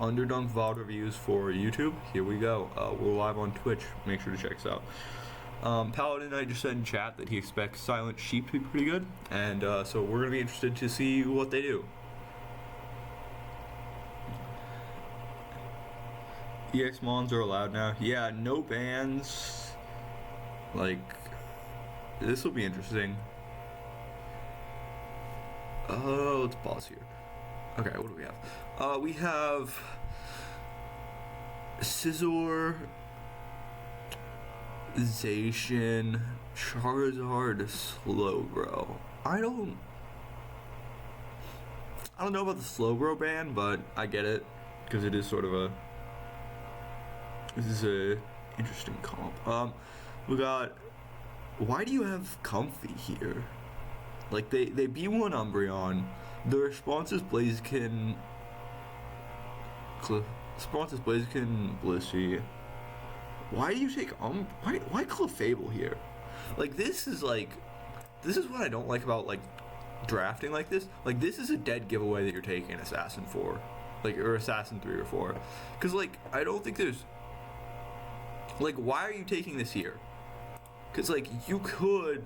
Underdunk VOD reviews for YouTube. Here we go. We're live on Twitch. Make sure to check us out. Paladin I just said in chat that he expects Silent Sheep to be pretty good, and so we're gonna be interested to see what they do. EX mons are allowed now. Yeah, no bans. Like, this will be interesting. Let's pause here. Okay, what do we have? We have Scizor, Zacian, Charizard, Slowbro. I don't know about the Slowbro ban, but I get it because it is sort of this is a interesting comp. We got. Why do you have Comfy here? Like they B1 Umbreon. The response is Blaziken. Blissey. Why do you take why Clefable here? Like this is what I don't like about like drafting like this. Like this is a dead giveaway that you're taking Assassin 4, like, or Assassin 3 or 4, because like I don't think there's like, why are you taking this here? Because like you could,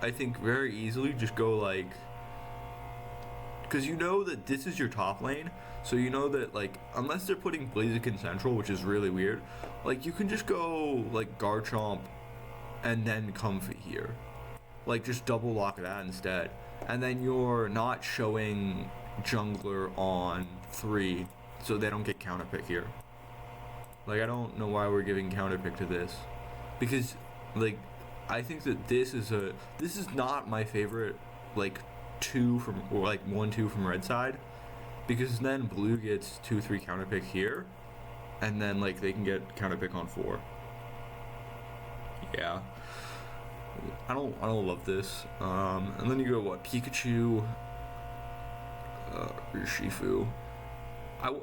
I think, very easily just go like, because you know that this is your top lane, so you know that like unless they're putting Blaziken Central, which is really weird, like you can just go like Garchomp and then Comfy here, like just double lock that instead, and then you're not showing Jungler on 3, so they don't get counter pick here. Like I don't know why we're giving counter pick to this, because like I think that this is not my favorite like 2 from, or like 1-2 from red side, because then blue gets 2-3 counter pick here, and then like they can get counter pick on 4. Yeah, I don't love this. And then you go what, Pikachu, Urshifu. I'm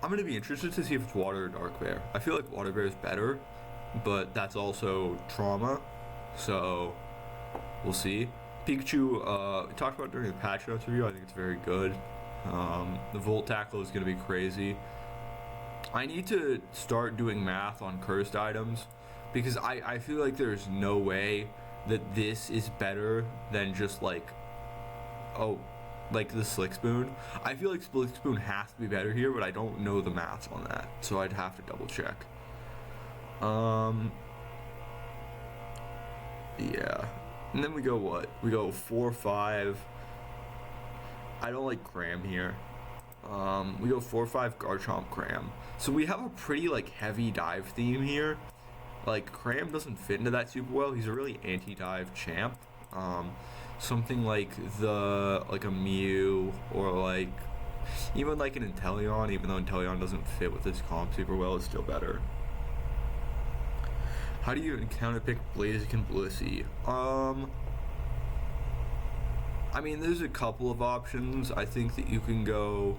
gonna be interested to see if it's Water or Dark Bear. I feel like Water Bear is better, but that's also trauma, so we'll see. Pikachu, we talked about during the patch notes review. I think it's very good. The Volt Tackle is going to be crazy. I need to start doing math on cursed items, because I feel like there's no way that this is better than just like, like the Slick Spoon. I feel like Slick Spoon has to be better here, but I don't know the maths on that, so I'd have to double check. Yeah. And then we go what? We go 4-5. I don't like Cram here. We go 4-5 Garchomp Cram. So we have a pretty like heavy dive theme here. Like Cram doesn't fit into that super well. He's a really anti-dive champ. Something like a Mew, or like even like an Inteleon, even though Inteleon doesn't fit with this comp super well, it's still better. How do you counter pick Blaziken Blissey? I mean, there's a couple of options. I think that you can go,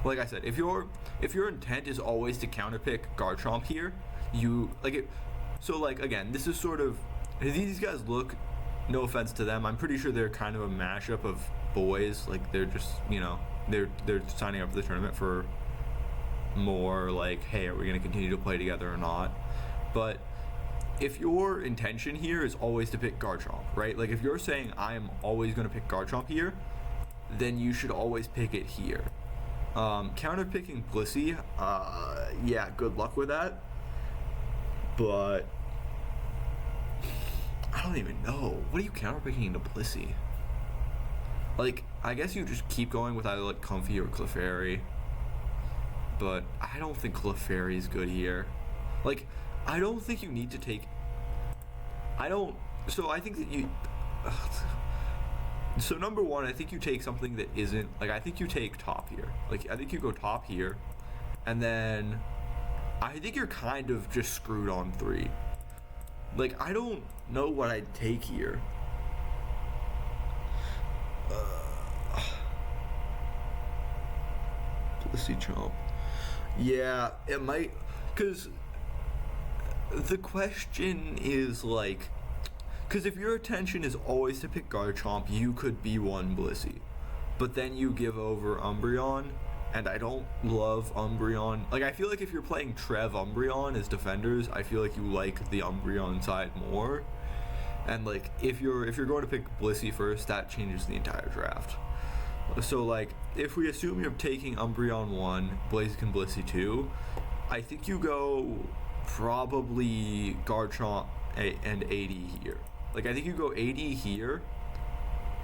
like I said, if your intent is always to counter pick Garchomp here, you like it. So like again, this is sort of, these guys look, no offense to them, I'm pretty sure they're kind of a mashup of boys. Like they're just, you know, they're signing up for the tournament for more like, hey, are we gonna continue to play together or not? But if your intention here is always to pick Garchomp, right? Like if you're saying I am always going to pick Garchomp here, then you should always pick it here. Counter picking Blissey, yeah, good luck with that. But I don't even know. What are you counter picking into Blissey? Like, I guess you just keep going with either like Comfy or Clefairy. But I don't think Clefairy is good here. Like, I don't think you need to take, so I think that you, so number one, I think you take something that isn't, like I think you take top here. Like I think you go top here, and then I think you're kind of just screwed on 3. Like I don't know what I'd take here. Blissey Chomp. Yeah, it might, because the question is like, because if your intention is always to pick Garchomp, you could B1 Blissey, but then you give over Umbreon, and I don't love Umbreon. Like, I feel like if you're playing Trev Umbreon as defenders, I feel like you like the Umbreon side more. And like, if you're going to pick Blissey first, that changes the entire draft. So like, if we assume you're taking Umbreon 1, Blaziken Blissey 2, I think you go probably Garchomp and 80 here. Like, I think you go 80 here,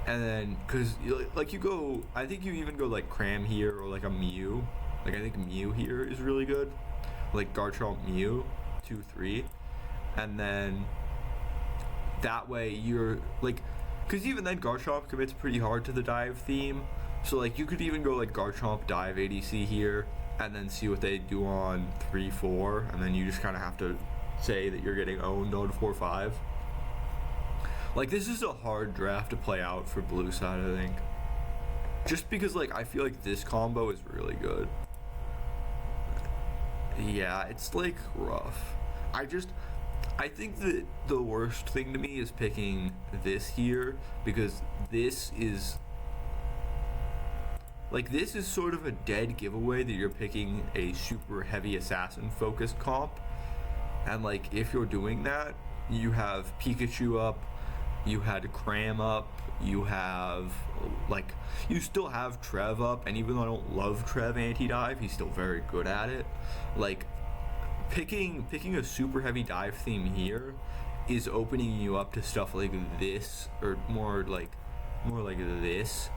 and then, because, like, you go, I think you even go, like, Cram here, or, like, a Mew. Like, I think Mew here is really good. Like, Garchomp, Mew, 2, 3. And then, that way, you're, like, because even then, Garchomp commits pretty hard to the dive theme. So, like, you could even go, like, Garchomp, dive ADC here, and then see what they do on 3, 4, and then you just kind of have to say that you're getting owned on 4, 5. Like, this is a hard draft to play out for blue side, I think. Just because, like, I feel like this combo is really good. Yeah, it's, like, rough. I think that the worst thing to me is picking this here, because this is... Like, this is sort of a dead giveaway that you're picking a super heavy assassin-focused comp. And, like, if you're doing that, you have Pikachu up, you had Cram up, you have, like, you still have Trev up, and even though I don't love Trev anti-dive, he's still very good at it. Like, picking a super heavy dive theme here is opening you up to stuff like this, or more like this,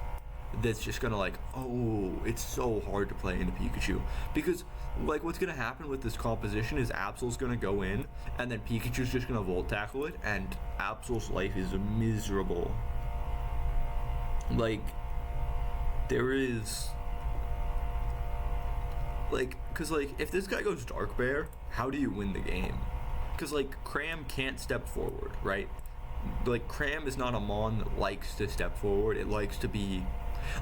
that's just gonna, like, oh, it's so hard to play into Pikachu. Because, like, what's gonna happen with this composition is Absol's gonna go in, and then Pikachu's just gonna Volt Tackle it, and Absol's life is miserable. Like, there is... Like, because, like, if this guy goes Dark Bear, how do you win the game? Because, like, Cram can't step forward, right? Like, Cram is not a Mon that likes to step forward. It likes to be...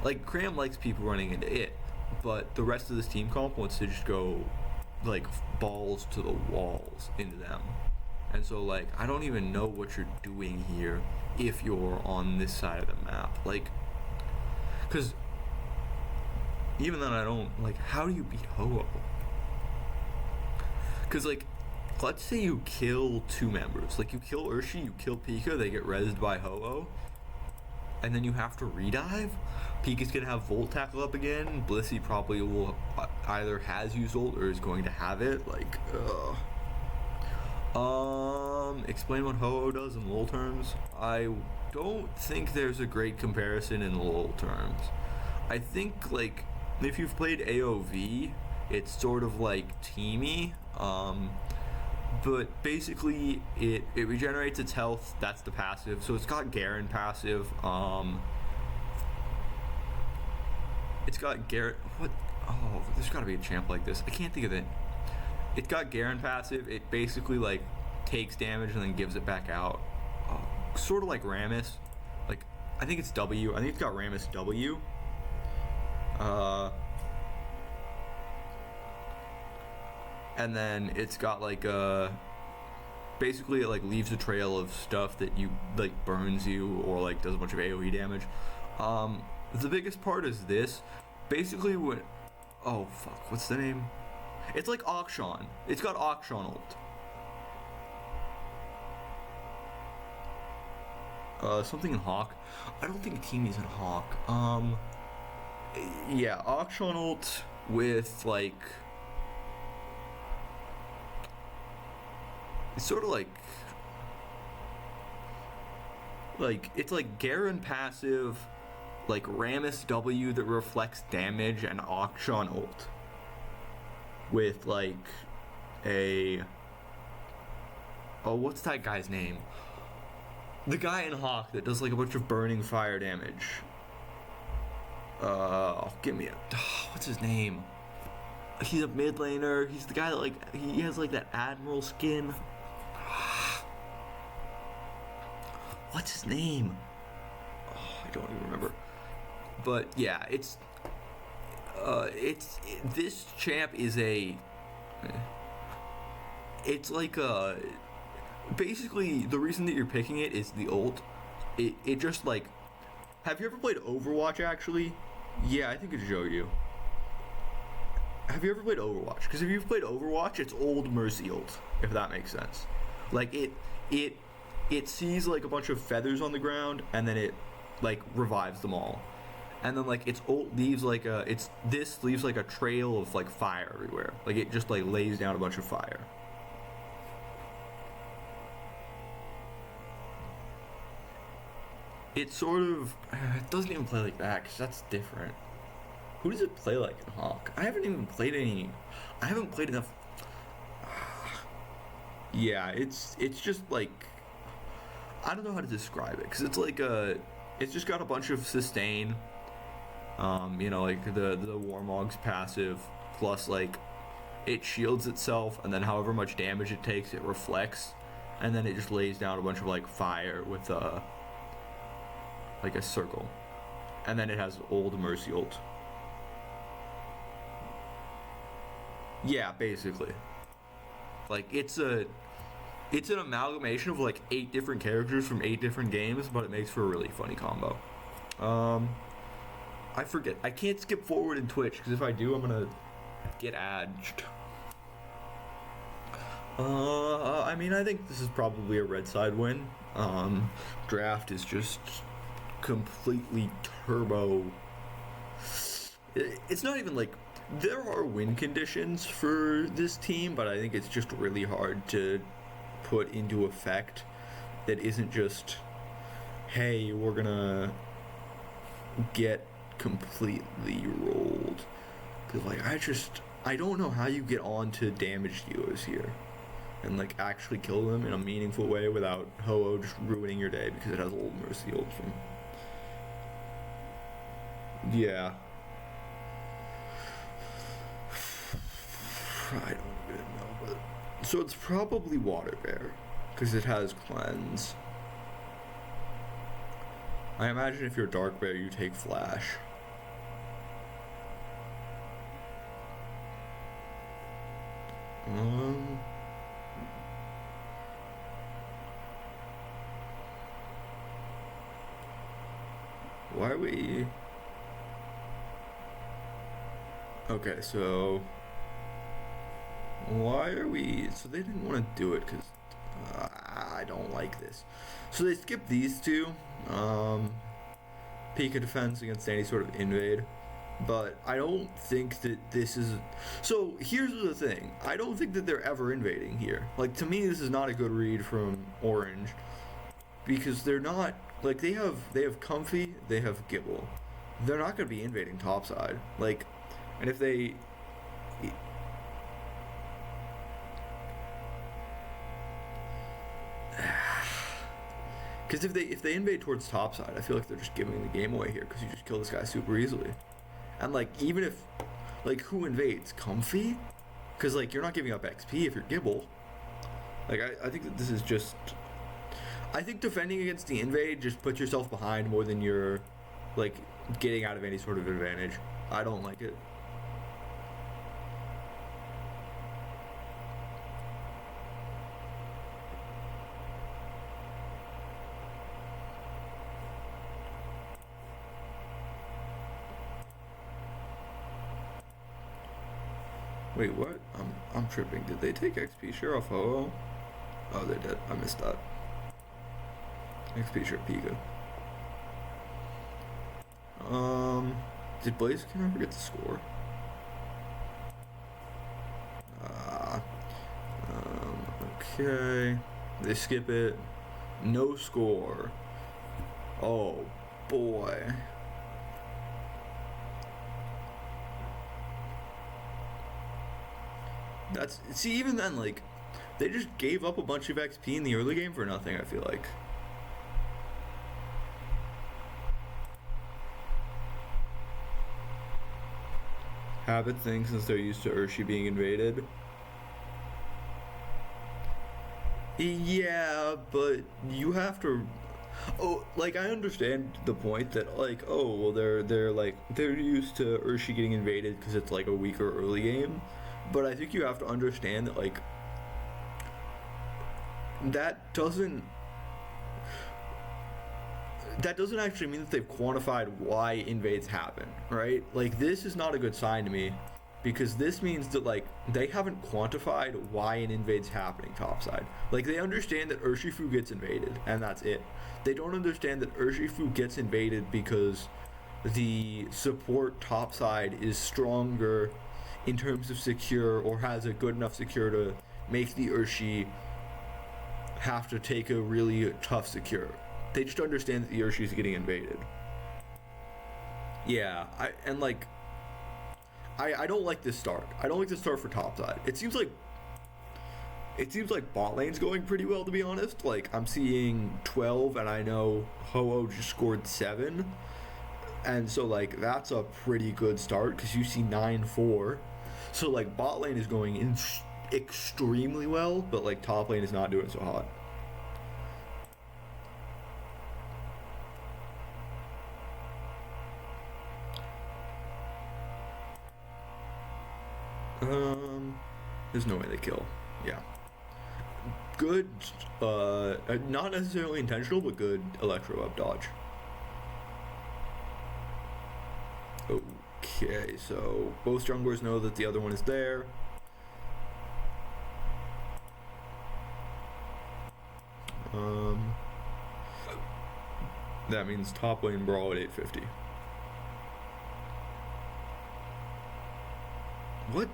Like, Cram likes people running into it, but the rest of this team comp wants to just go, like, balls to the walls into them. And so, like, I don't even know what you're doing here if you're on this side of the map. Like, because even then I don't, like, how do you beat Ho-Oh? Because, like, let's say you kill 2 members. Like, you kill Urshi, you kill Pika, they get rezzed by Ho-Oh, and then you have to redive. Pika's gonna have Volt Tackle up again. Blissey probably will either has used Ult or is going to have it. Like, explain what Ho-Oh does in LoL terms. I don't think there's a great comparison in LoL terms. I think, like, if you've played AoV, it's sort of like Teamy. But basically, it regenerates its health. That's the passive. So it's got Garen passive. It's got Garrett. What? Oh, there's got to be a champ like this. I can't think of it. It's got Garen passive. It basically, like, takes damage and then gives it back out. Sort of like Rammus. Like, I think it's W. I think it's got Rammus W. And then it's got, like, basically it, like, leaves a trail of stuff that you, like, burns you or, like, does a bunch of AoE damage. The biggest part is this. Basically when... Oh, fuck. What's the name? It's like Akshan. It's got Akshan ult. Something in Hawk. I don't think Teamy's in Hawk. Yeah, Akshan ult with, like... It's sort of like... Like, it's like Garen passive... like Rammus W that reflects damage and Akshan ult with, like, a... Oh, what's that guy's name? The guy in Hawk that does, like, a bunch of burning fire damage. Give me a... what's his name? He's a mid laner. He's the guy that, like, he has, like, that Admiral skin. What's his name? Oh, I don't even remember. But yeah, this champ is a... It's like a... Basically, the reason that you're picking it is the ult. It just, like... Have you ever played Overwatch, actually? Yeah, I think it showed you. have you ever played Overwatch? Because if you've played Overwatch, it's old Mercy ult, if that makes sense. Like it sees like a bunch of feathers on the ground, and then it like revives them all. And then like its ult leaves like leaves like a trail of like fire everywhere. Like it just like lays down a bunch of fire. It sort of it doesn't even play like that because that's different. Who does it play like in Hawk? I haven't even played any. I haven't played enough. Yeah, it's just like I don't know how to describe it because it's like it's just got a bunch of sustain. Like the Warmog's passive plus like it shields itself, and then however much damage it takes, it reflects, and then it just lays down a bunch of like fire with like a circle, and then it has old Mercy ult. Yeah, basically. Like it's an amalgamation of like 8 different characters from 8 different games, but it makes for a really funny combo. I forget. I can't skip forward in Twitch because if I do, I'm gonna get adged. I mean, I think this is probably a red side win. Draft is just completely turbo. It's not even like there are win conditions for this team, but I think it's just really hard to put into effect that isn't just, hey, we're gonna get completely rolled. Because like I don't know how you get on to damage dealers here and like actually kill them in a meaningful way without Ho-Oh just ruining your day because it has old Mercy ult from. Yeah. I don't even know, but so it's probably Water Bear because it has cleanse. I imagine if you're Dark Bear, you take Flash. Why are we? Okay, so why are we? So they didn't want to do it because I don't like this. So they skipped these two. Pika defense against any sort of invade. But I don't think that this is. So here's the thing. I don't think that they're ever invading here. Like, to me, this is not a good read from Orange. Because they're not. Like, they have Comfy, they have Gibble. They're not going to be invading topside. Like, and if they. Because if they invade towards topside, I feel like they're just giving the game away here because you just kill this guy super easily. And like even if like who invades? Comfy? Because like you're not giving up XP if you're Gibble. Like I think that this is just. I think defending against the invade just puts yourself behind more than you're like getting out of any sort of advantage. I don't like it. Wait, what? I'm tripping. Did they take XP share off Ho-Oh? Oh, they did. I missed that. XP share Pika. Did Blaziken ever get the score? Okay. They skip it. No score. Oh, boy. See, even then, like, they just gave up a bunch of XP in the early game for nothing, I feel like. Habit thing since they're used to Urshi being invaded. Yeah, but you have to. Oh, like I understand the point that like, oh well, they're used to Urshi getting invaded because it's like a weaker early game. But I think you have to understand that, like, that doesn't actually mean that they've quantified why invades happen, right? Like, this is not a good sign to me because this means that like they haven't quantified why an invade's happening topside. Like they understand that Urshifu gets invaded and that's it. They don't understand that Urshifu gets invaded because the support topside is stronger in terms of secure or has a good enough secure to make the Urshi have to take a really tough secure. They just understand that the Urshi is getting invaded. Yeah, I don't like this start. I don't like this start for topside. It seems like bot lane's going pretty well, to be honest. Like I'm seeing 12 and I know Ho-Oh just scored 7. And so like that's a pretty good start because you see 9-4. So like bot lane is going in extremely well, but like top lane is not doing so hot. There's no way they kill. Yeah. Good, not necessarily intentional, but good electro up dodge. Okay, so both junglers know that the other one is there. That means top lane brawl at 850. What?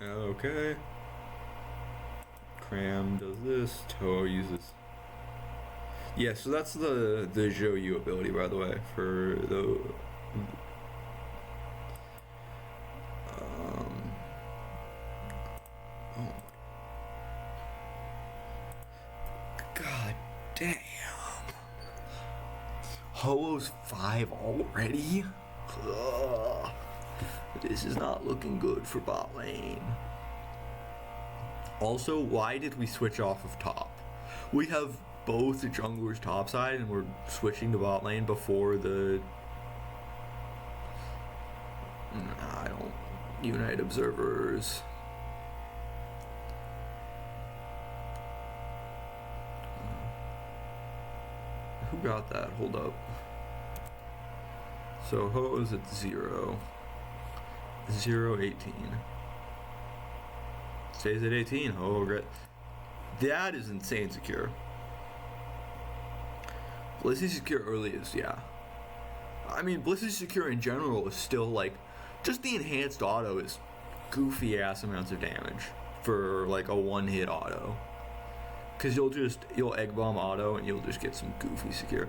Okay. Cram does this. Toho uses. Yeah, so that's the Zhou ability, by the way, for the. Oh. God damn. Ho-Oh's 5 already? Ugh. This is not looking good for bot lane. Also, why did we switch off of top? We have both the junglers topside and we're switching to bot lane before the... I don't... Unite observers. Who got that? Hold up. So Ho-Oh's at 0. 0-18. Stays at 18. Oh, that is insane secure. Blissey secure early is, yeah. I mean, Blissey secure in general is still like, just the enhanced auto is goofy ass amounts of damage for like a one hit auto. Cause you'll egg bomb auto and you'll just get some goofy secure.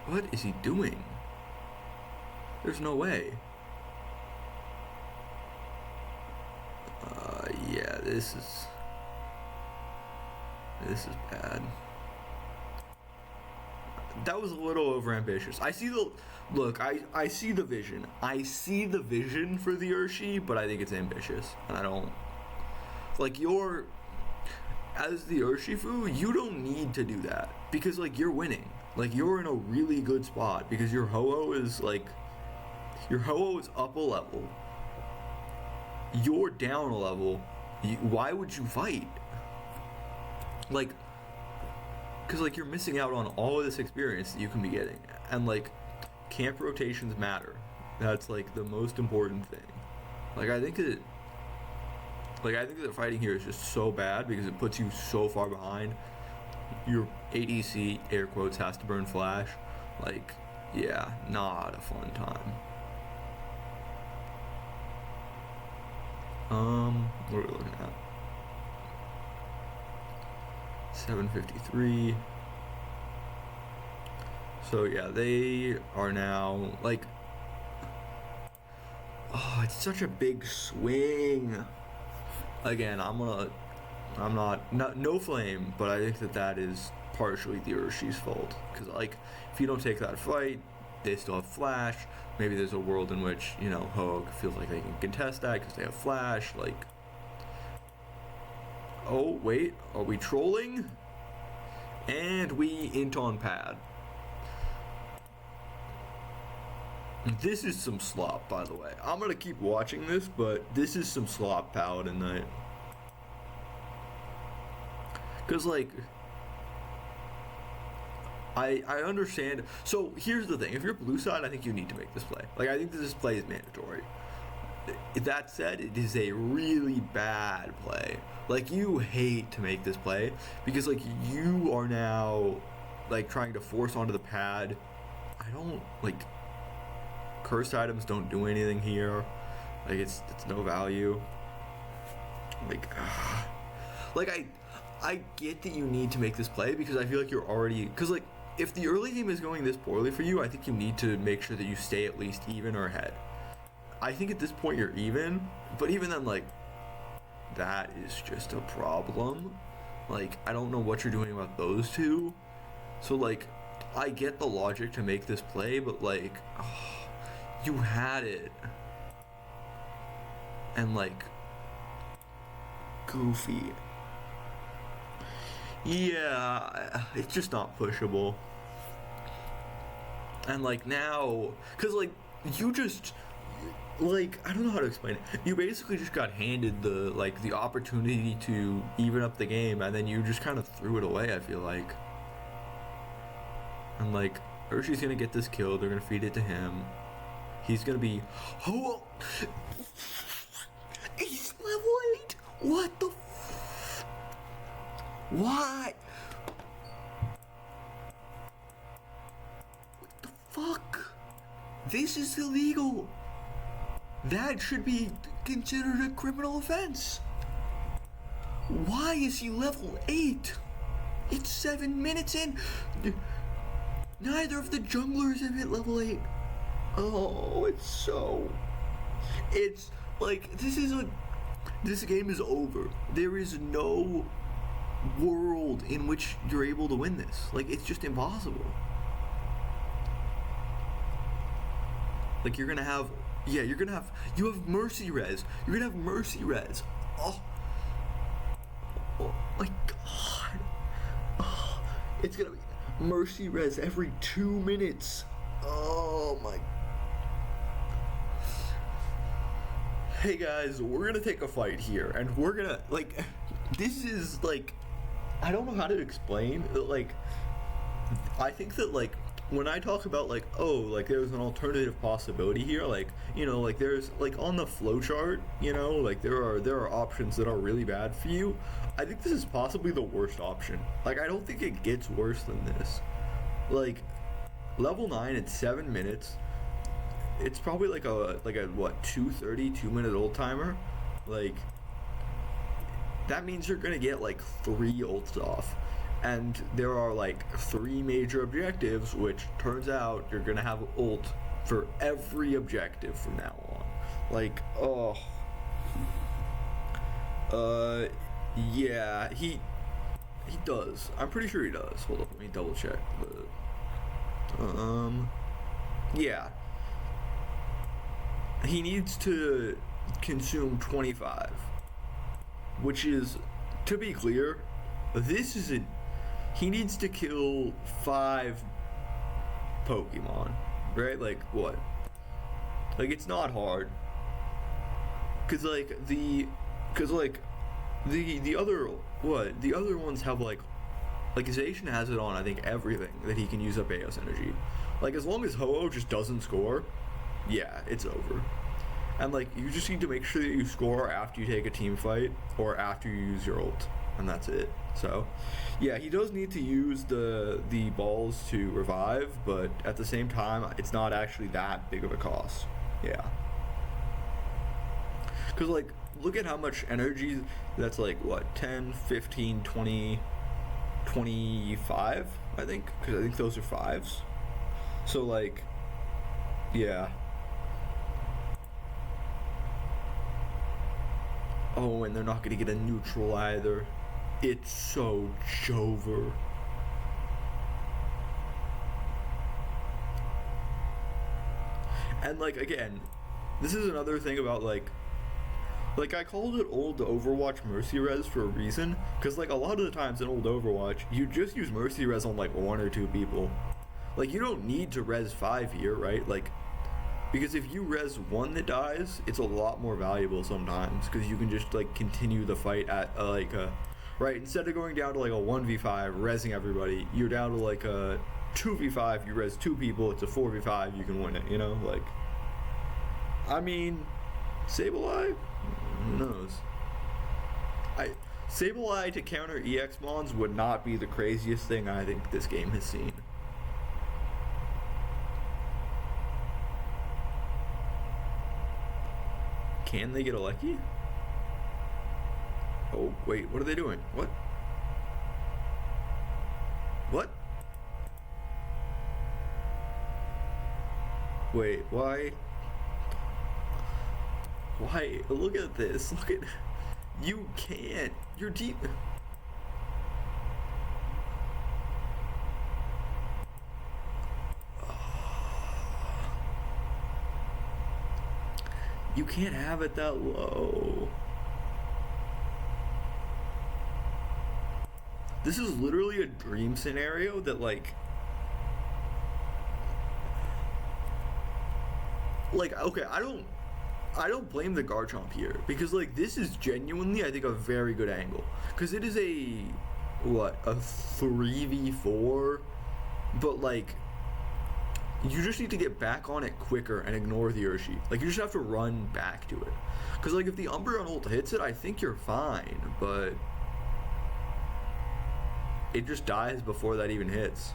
What is he doing? There's no way. Yeah, this is bad. That was a little overambitious. I see the look. I see the vision. I see the vision for the Urshi, but I think it's ambitious, and I don't like as the Urshifu. You don't need to do that because like you're winning. Like you're in a really good spot because your Ho-Oh is up a level. You're down a level. Why would you fight? Like, because like you're missing out on all of this experience that you can be getting, and like camp rotations matter. That's like the most important thing. Like I think that fighting here is just so bad because it puts you so far behind. Your ADC, air quotes, has to burn flash. Like, yeah, not a fun time. What are we looking at? 753. So yeah, they are now like, oh, it's such a big swing. Again, I'm not no flame, but I think that is partially the Urshi's fault. Because like, if you don't take that fight, they still have flash. Maybe there's a world in which, you know, Ho feels like they can contest that because they have flash. Like, oh wait, are we trolling? And we int on pad. This is some slop, by the way. I'm gonna keep watching this, but this is some slop Paladin night. Cause like, I understand. So here's the thing: if you're blue side, I think you need to make this play. Like I think this play is mandatory. That said, it is a really bad play. Like you hate to make this play because like you are now like trying to force onto the pad. I don't like cursed items don't do anything here. Like it's no value. Like like I get that you need to make this play because I feel like you're already because like if the early game is going this poorly for you, I think you need to make sure that you stay at least even or ahead. I think at this point you're even, but even then like that is just a problem. Like I don't know what you're doing about those two. So like I get the logic to make this play, but like you had it. And like goofy. Yeah, it's just not pushable. And like now, cause like you just like I don't know how to explain it. You basically just got handed the opportunity to even up the game, and then you just kind of threw it away. I feel like. And like Urchi's gonna get this kill. They're gonna feed it to him. He's gonna be. Oh, he's level 8. What the? What? What the fuck? This is illegal. That should be considered a criminal offense. Why is he level 8? It's 7 minutes in. Neither of the junglers have hit level 8. Oh, it's like this game is over. There is no world in which you're able to win this. Like it's just impossible. Like you have Mercy Res. You're gonna have Mercy Res. Oh my god. Oh, it's gonna be Mercy Res every 2 minutes. Oh my. Hey guys, we're gonna take a fight here, and we're gonna like. This is like, I don't know how to explain. Like, I think that like when I talk about like, oh, like there's an alternative possibility here, like, you know, like there's like on the flowchart, you know, like there are options that are really bad for you. I think this is possibly the worst option. Like I don't think it gets worse than this. Like level 9 at 7 minutes. It's probably like a what 2:30 2-minute old timer. Like that means you're gonna get like 3 ults off. And there are like 3 major objectives, which turns out you're gonna have ult for every objective from now on. Like, oh. Yeah, he does. I'm pretty sure he does. Hold up, let me double check. Yeah. He needs to consume 25. Which is, to be clear, this isn't. He needs to kill 5 Pokemon, right? Like what? Like it's not hard. Cause the other what? The other ones have like Zacian has it on I think everything that he can use up Eos energy. Like as long as Ho-Oh just doesn't score, yeah, it's over. And like you just need to make sure that you score after you take a team fight or after you use your ult. And that's it. So, yeah, he does need to use the balls to revive, but at the same time, it's not actually that big of a cost. Yeah. Because, like, look at how much energy that's, like, what, 10, 15, 20, 25, I think? Because I think those are 5s. So, like, yeah. Oh, and they're not going to get a neutral either. It's so Jover. And like again, this is another thing about like I called it old Overwatch Mercy Res for a reason, because like a lot of the times in old Overwatch, you just use Mercy Res on like 1 or 2 people. Like you don't need to res 5 here, right? Like because if you res 1 that dies, it's a lot more valuable sometimes because you can just like continue the fight at right, instead of going down to like a 1v5, rezzing everybody, you're down to like a 2v5, you res 2 people, it's a 4v5, you can win it, you know? Like, I mean, Sableye? Who knows? Sableye to counter EX Mons would not be the craziest thing I think this game has seen. Can they get a Lucky? Oh, wait, what are they doing? What? What? Wait, why? Why? Look at this. Look at... You can't. You're deep. You can't have it that low. This is literally a dream scenario that, like, okay, I don't blame the Garchomp here, because, like, this is genuinely, I think, a very good angle, because it is a 3v4, but, like, you just need to get back on it quicker and ignore the Urshi. Like, you just have to run back to it, because, like, if the Umbreon ult hits it, I think you're fine, but it just dies before that even hits.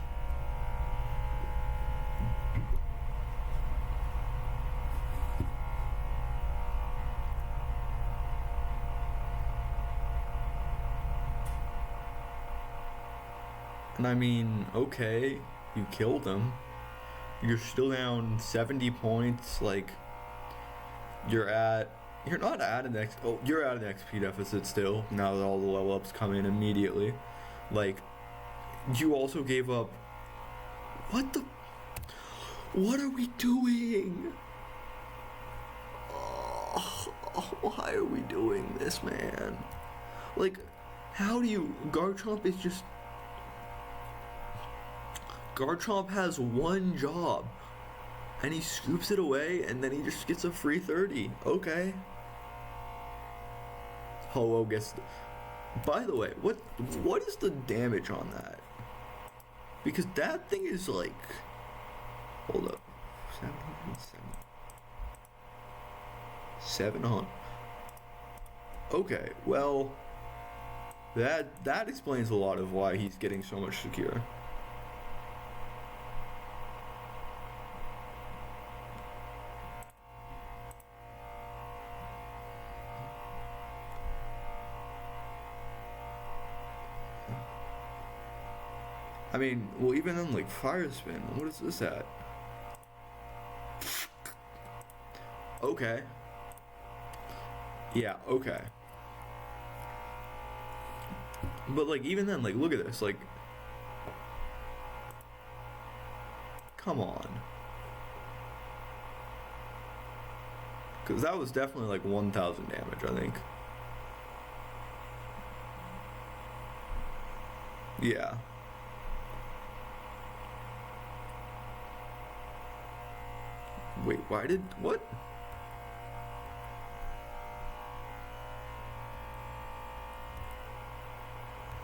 And I mean, okay, you killed him. You're still down 70 points. Like, you're not at an you're at an XP deficit still, now that all the level ups come in immediately. Like, you also gave up. What are we doing? Why are we doing this, man? Like, how do you... Garchomp has one job, and he scoops it away, and then he just gets a free 30. Okay. Ho-Oh gets... By the way, what is the damage on that? Because that thing is like... Hold up. 700. Okay, well... That explains a lot of why he's getting so much secure. I mean, well, even then, like, Fire Spin, what is this at? Okay. Yeah, okay. But, like, even then, like, look at this, like... Come on. Because that was definitely, like, 1,000 damage, I think. Yeah. Wait, what?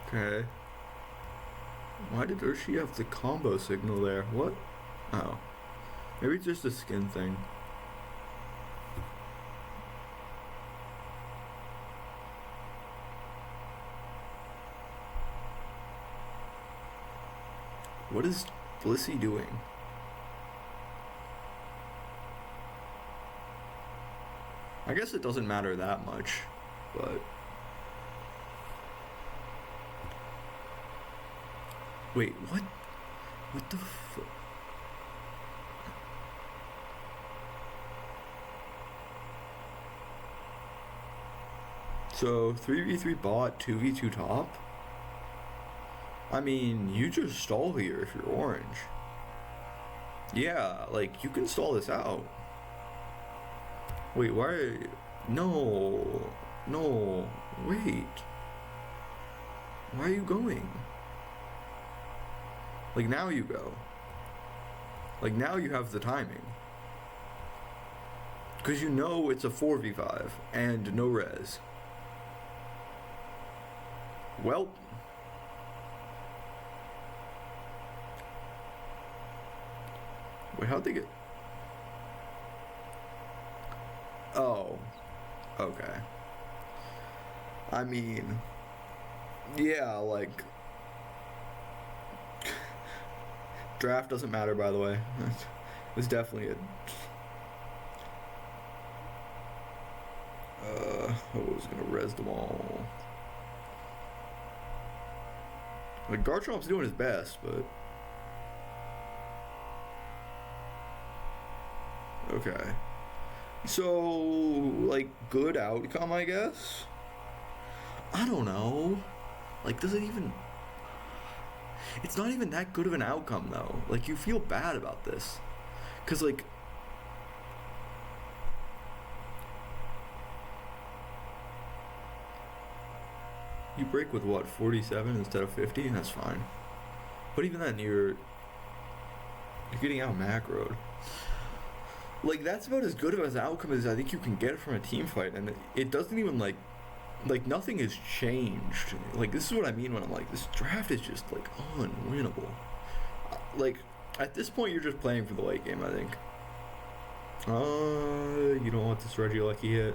Okay. Why did Urshi have the combo signal there? What? Oh. Maybe it's just a skin thing. What is Blissey doing? I guess it doesn't matter that much, but... Wait, what? What the fuck? So, 3v3 bot, 2v2 top? I mean, you just stall here if you're orange. Yeah, like, you can stall this out. Wait, why? No, wait. Why are you going? Like, now you go. Like, now you have the timing. Because you know it's a 4v5 and no res. Well. Wait, how'd they get... Oh. Okay. I mean... Yeah, like... Draft doesn't matter, by the way. It's definitely a... I was gonna res them all. Like, Garchomp's doing his best, but... Okay. So, like, good outcome, I guess? I don't know. Like, does it even... It's not even that good of an outcome, though. Like, you feel bad about this. Because, like... You break with, what, 47 instead of 50? That's fine. But even then, you're getting out macroed. Like, that's about as good of an outcome as I think you can get from a team fight. And it doesn't even, like, nothing has changed. Like, this is what I mean when I'm like, this draft is just, like, unwinnable. Like, at this point, you're just playing for the late game, I think. You don't want this Reggie Lucky hit.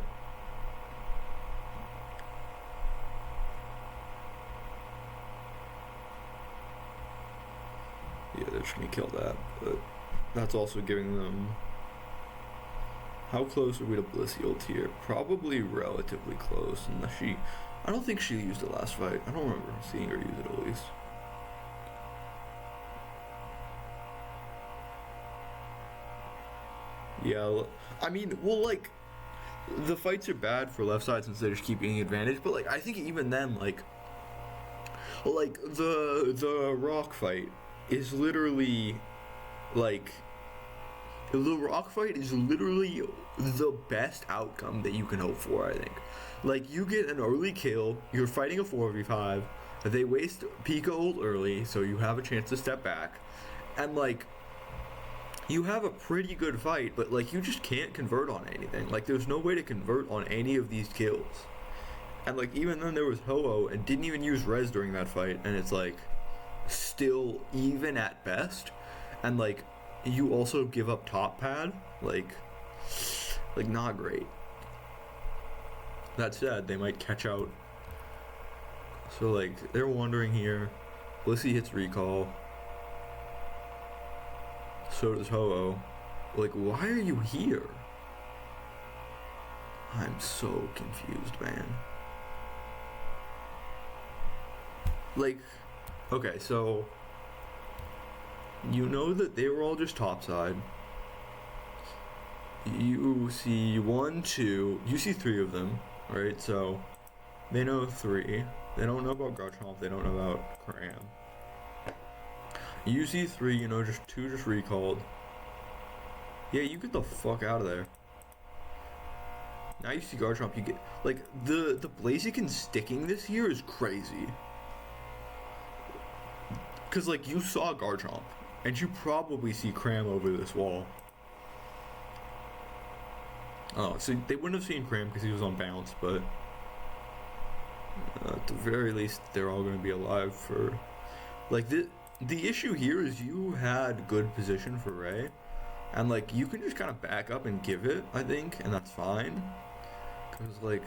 Yeah, they're just gonna kill that, but that's also giving them... How close are we to Blissey ult here? Probably relatively close, unless she... I don't think she used it last fight. I don't remember seeing her use it at least. Yeah, I mean, well, like, the fights are bad for left side since they just keep getting advantage, but, like, I think even then, like the rock fight is literally, like, the rock fight is literally the best outcome that you can hope for, I think. Like, you get an early kill, you're fighting a 4v5, they waste Pika ult early, so you have a chance to step back, and, like, you have a pretty good fight, but, like, you just can't convert on anything. Like, there's no way to convert on any of these kills. And, like, even then there was Ho-Oh and didn't even use res during that fight, and it's, like, still even at best. And, like, you also give up top pad, like not great. That said, they might catch out. So, like, they're wondering here. Blissey hits recall. So does Ho-Oh. Like, why are you here? I'm so confused, man. Like, okay, so you know that they were all just topside. You see 1, 2, you see 3 of them, right? So they know 3. They don't know about Garchomp, they don't know about Cram. You see 3, you know, just 2 just recalled. Yeah, you get the fuck out of there. Now you see Garchomp, you get, like, the Blaziken sticking this here is crazy. Cause, like, you saw Garchomp, and you probably see Cram over this wall. Oh, so they wouldn't have seen Cram because he was on bounce, but at the very least, they're all going to be alive for, like, the issue here is you had good position for Ray, and, like, you can just kind of back up and give it, I think, and that's fine. Because, like,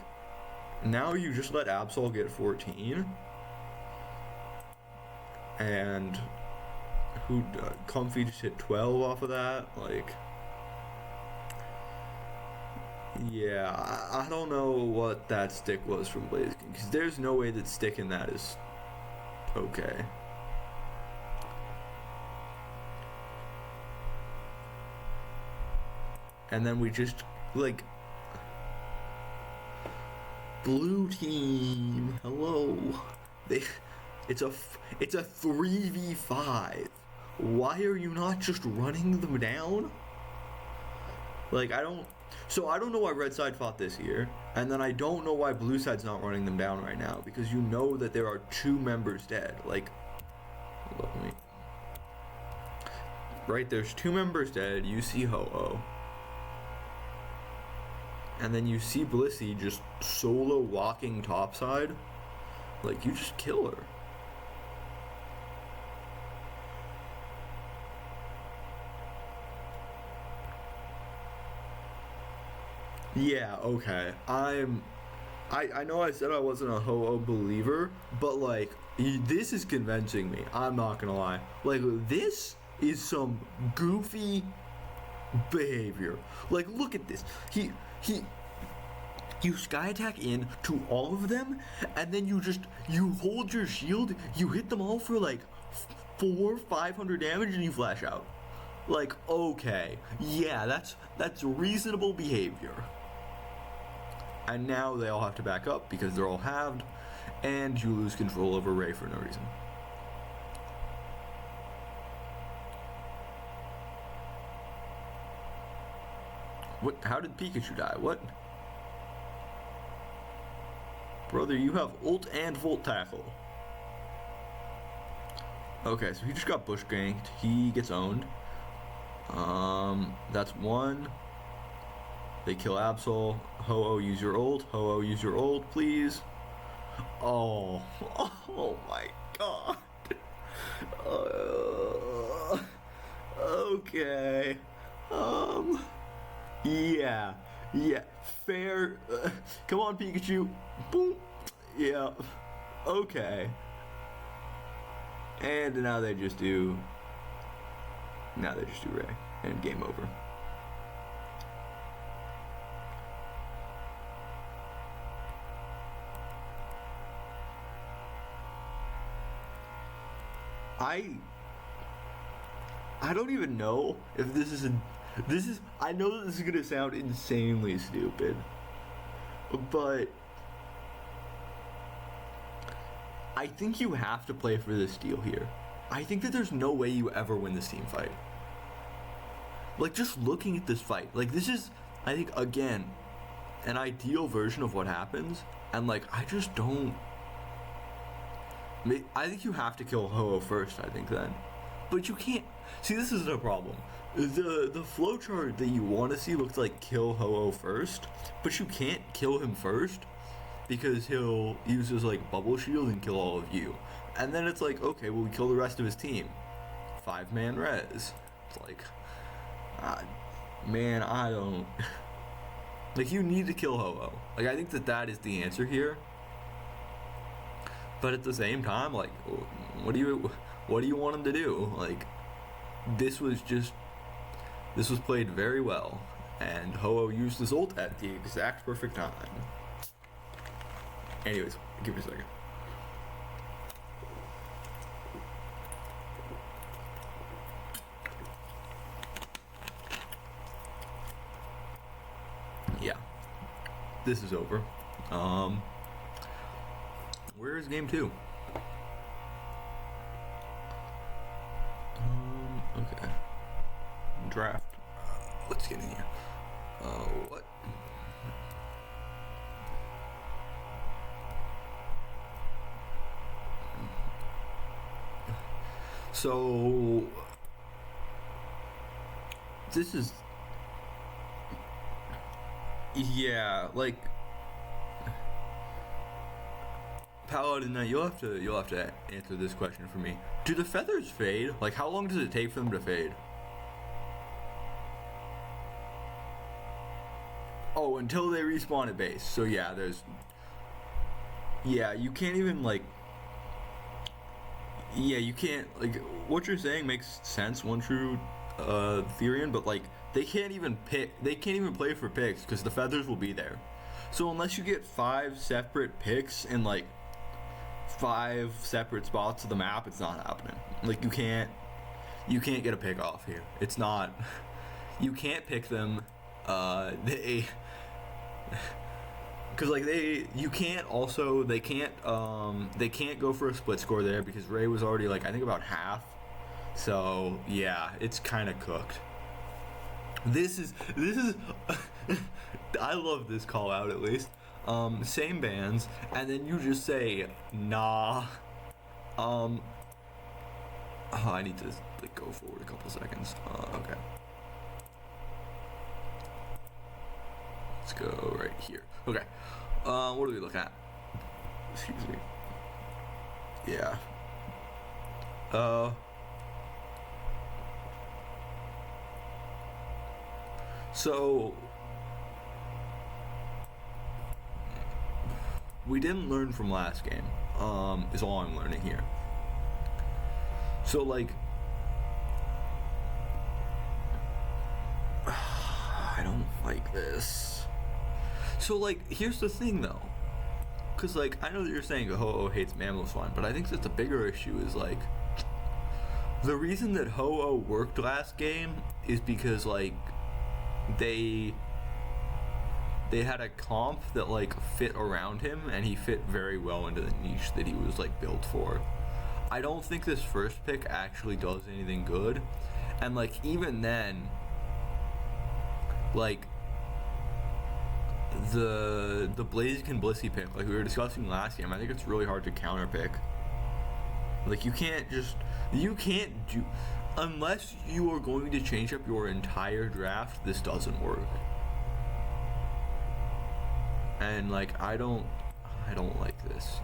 now you just let Absol get 14. And Comfy just hit 12 off of that. Like, yeah, I don't know what that stick was from Blaziken, because there's no way that sticking that is okay. And then we just, like, blue team, hello. It's a 3v5. Why are you not just running them down? Like, I don't know why red side fought this here, and then I don't know why blue side's not running them down right now, because you know that there are 2 members dead. Like, let me, right, there's 2 members dead. You see Ho-Oh, and then you see Blissey just solo walking topside. Like, you just kill her. Yeah, okay. I know I said I wasn't a Ho-Oh believer, but like this is convincing me. I'm not gonna lie. Like this is some goofy behavior. Like look at this. He you sky attack in to all of them, and then you hold your shield, you hit them all for like 500 damage, and you flash out. Like okay, yeah, that's reasonable behavior. And now they all have to back up because they're all halved, and you lose control over Ray for no reason. What? How did Pikachu die? What? Brother, you have ult and volt tackle. Okay, so he just got bush ganked. He gets owned. That's one. They kill Absol. Ho-Oh, use your ult. Ho-Oh, use your ult, please. Oh, oh my god. Okay. Yeah, yeah. Fair. Come on, Pikachu. Boom. Yeah. Okay. And now they just do. Now they just do Ray, and game over. I don't even know if this is I know that this is gonna sound insanely stupid, but I think you have to play for this steal here. I think that there's no way you ever win this team fight. Like just looking at this fight, like this is I think again an ideal version of what happens, and like I just don't. I think you have to kill Ho-Oh first, I think then. But you can't. See, this is the problem. The flowchart that you want to see looks like kill Ho-Oh first, but you can't kill him first because he'll use his like bubble shield and kill all of you. And then it's like, okay, well we kill the rest of his team. 5-man res. It's like, man, I don't. Like you need to kill Ho-Oh. Like I think that is the answer here. But at the same time, like, what do you want him to do? Like, this was played very well, and Ho-Oh used his ult at the exact perfect time. Anyways, give me a second. Yeah, this is over. Where is game 2? Okay. Draft. Let's get in here. What? So this is like Paladin, you'll have to answer this question for me. Do the feathers fade? Like, how long does it take for them to fade? Oh, until they respawn at base. So yeah, you can't even like. Yeah, you can't like. What you're saying makes sense, one true Therian, but like they can't even play for picks because the feathers will be there. So unless you get 5 separate picks in like 5 separate spots of the map, it's not happening. Like you can't get a pick off here. It's not. You can't pick them. Because like they can't go for a split score there because Ray was already like I think about half. So yeah, it's kind of cooked. This is I love this call out at least. Same bands, and then you just say nah. Oh, I need to like go forward a couple seconds. Okay. Let's go right here. Okay. What do we look at? Excuse me. Yeah. So we didn't learn from last game. Is all I'm learning here. So like, I don't like this. So like, here's the thing though, because like I know that you're saying Ho-Oh hates Mammoth Swine, but I think that the bigger issue is like, the reason that Ho-Oh worked last game is because like they had a comp that like fit around him, and he fit very well into the niche that he was like built for. I don't think this first pick actually does anything good, and like even then, like the Blaziken Blissey pick, like we were discussing last game, I think it's really hard to counter pick. Like you can't do, unless you are going to change up your entire draft, this doesn't work. And like I don't like this.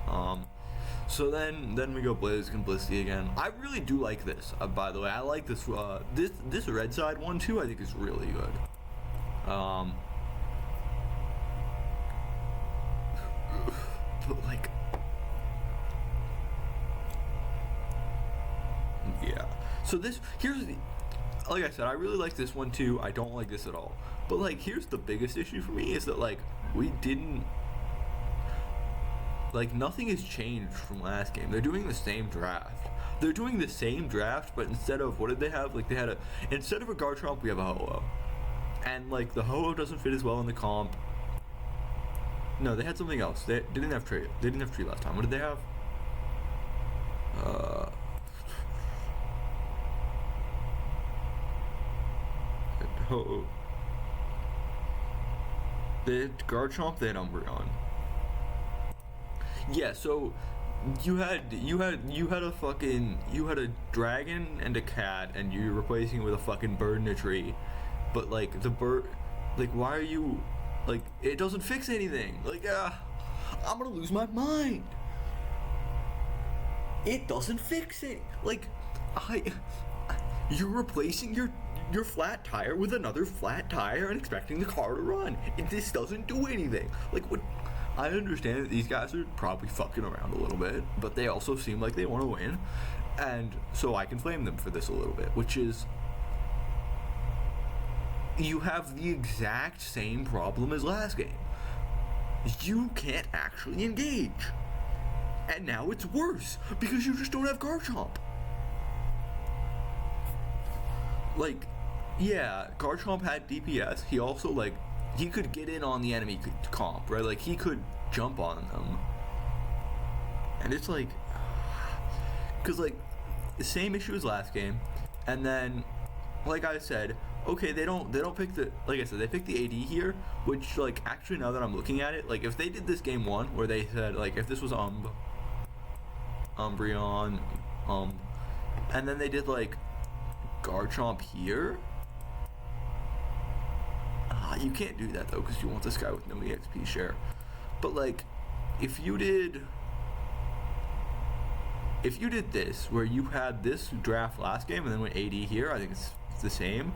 So then we go Blaziken Blissey again. I really do like this. By the way, I like this. This red side one too, I think is really good. But like, yeah. So here's the, like I said, I really like this one too. I don't like this at all. But like, here's the biggest issue for me is that like we didn't, like nothing has changed from last game. They're doing the same draft. But instead of, what did they have? Like they had instead of a Garchomp, we have a Ho-Oh. And like the Ho-Oh doesn't fit as well in the comp. No, they had something else. They didn't have tree. They didn't have tree last time. What did they have? Ho-Oh. They had Garchomp. They had Umbreon. Yeah. So you had a dragon and a cat, and you're replacing it with a fucking bird in a tree. But like the bird, like why are you? Like, it doesn't fix anything. Like, I'm gonna lose my mind. It doesn't fix it. Like, you're replacing your flat tire with another flat tire and expecting the car to run. This doesn't do anything. Like, what? I understand that these guys are probably fucking around a little bit, but they also seem like they want to win. And so I can blame them for this a little bit, which is, you have the exact same problem as last game. You can't actually engage. And now it's worse, because you just don't have Garchomp. Like, yeah, Garchomp had DPS. He also, like, he could get in on the enemy comp, right? Like, he could jump on them. And it's like, because, like, the same issue as last game. And then, like I said, okay, they don't pick the, like I said, they picked the AD here, which, like, actually now that I'm looking at it, like, if they did this game one, where they said, like, if this was Umbreon, and then they did, like, Garchomp here, you can't do that, though, because you want this guy with no EXP share. But, like, if you did this, where you had this draft last game and then went AD here, I think it's the same.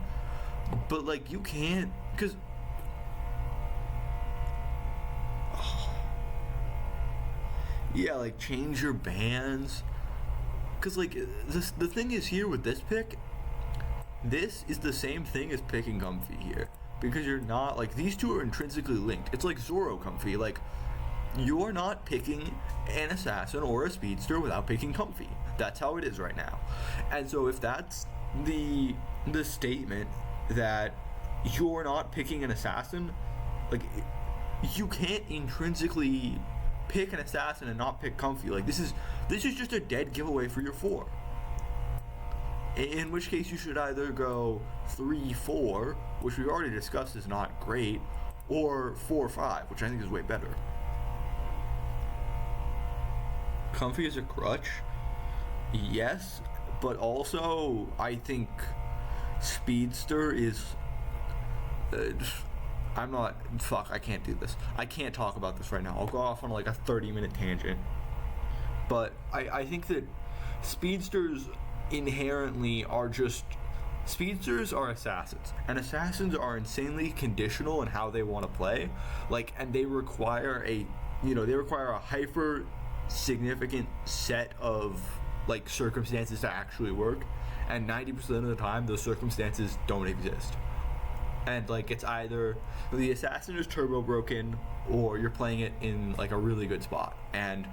But, like, you can't, because yeah, like, change your bans, because, like, the thing is here with this pick, this is the same thing as picking Comfy here, because you're not, like, these two are intrinsically linked. It's like Zoro Comfy. Like, you're not picking an assassin or a speedster without picking Comfy. That's how it is right now. And so if that's the statement that you're not picking an assassin, like, you can't intrinsically pick an assassin and not pick Comfy. Like, this is just a dead giveaway for your 4. In which case you should either go 3-4, which we already discussed is not great, or 4-5, which I think is way better. Comfy is a crutch, yes, but also I think Speedster is, I can't do this. I can't talk about this right now. I'll go off on like a 30-minute tangent. But I think that Speedsters inherently are just, Speedsters are assassins, and assassins are insanely conditional in how they want to play, like, and they require they require a hyper significant set of like circumstances to actually work, and 90% of the time those circumstances don't exist. And like it's either the assassin is turbo broken or you're playing it in like a really good spot. And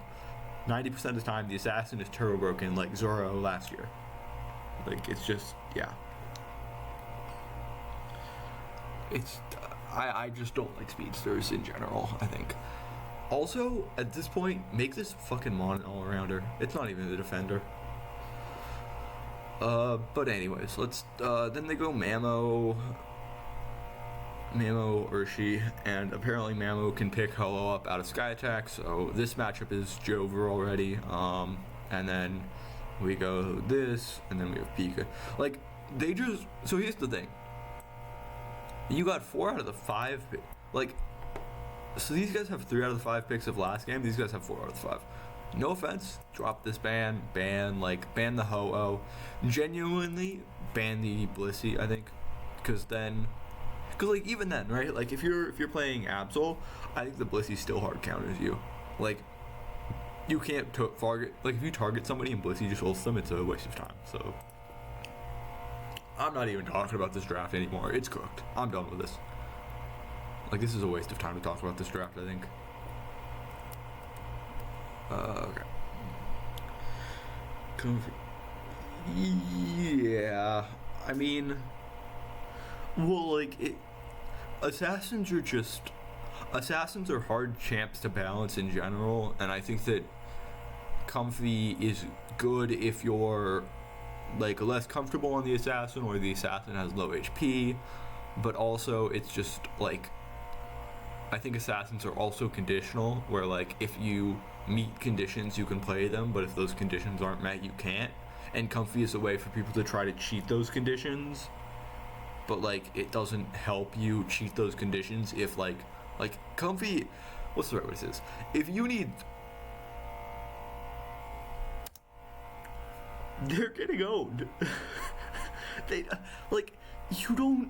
90% of the time the assassin is turbo broken like Zoro last year. Like it's just I just don't like speedsters in general, I think. Also, at this point, make this fucking Mon an all-arounder. It's not even the defender. But anyways, let's, then they go Mamo, Urshi, and apparently Mamo can pick Ho-Oh up out of Sky Attack, so this matchup is Jover already, and then we go this, and then we have Pika. Like, so here's the thing. You got 4 out of the 5, like, so these guys have 3 out of the 5 picks of last game, these guys have 4 out of the 5. No offense, drop this ban the Ho-Oh. Genuinely, ban the Blissey, I think, because like, even then, right, like, if you're playing Absol, I think the Blissey still hard counters you. Like, you can't target, like, if you target somebody and Blissey just ults them, it's a waste of time, so I'm not even talking about this draft anymore. It's cooked. I'm done with this. Like, this is a waste of time to talk about this draft, I think. Okay. Yeah. I mean, well, like, assassins are hard champs to balance in general, and I think that Comfy is good if you're like less comfortable on the assassin or the assassin has low HP, but also it's just like I think assassins are also conditional, where like if you meet conditions you can play them, but if those conditions aren't met you can't, and Comfy is a way for people to try to cheat those conditions, but like it doesn't help you cheat those conditions if like Comfy, what's the right way to say this, if you need, they're getting owned. They like, you don't.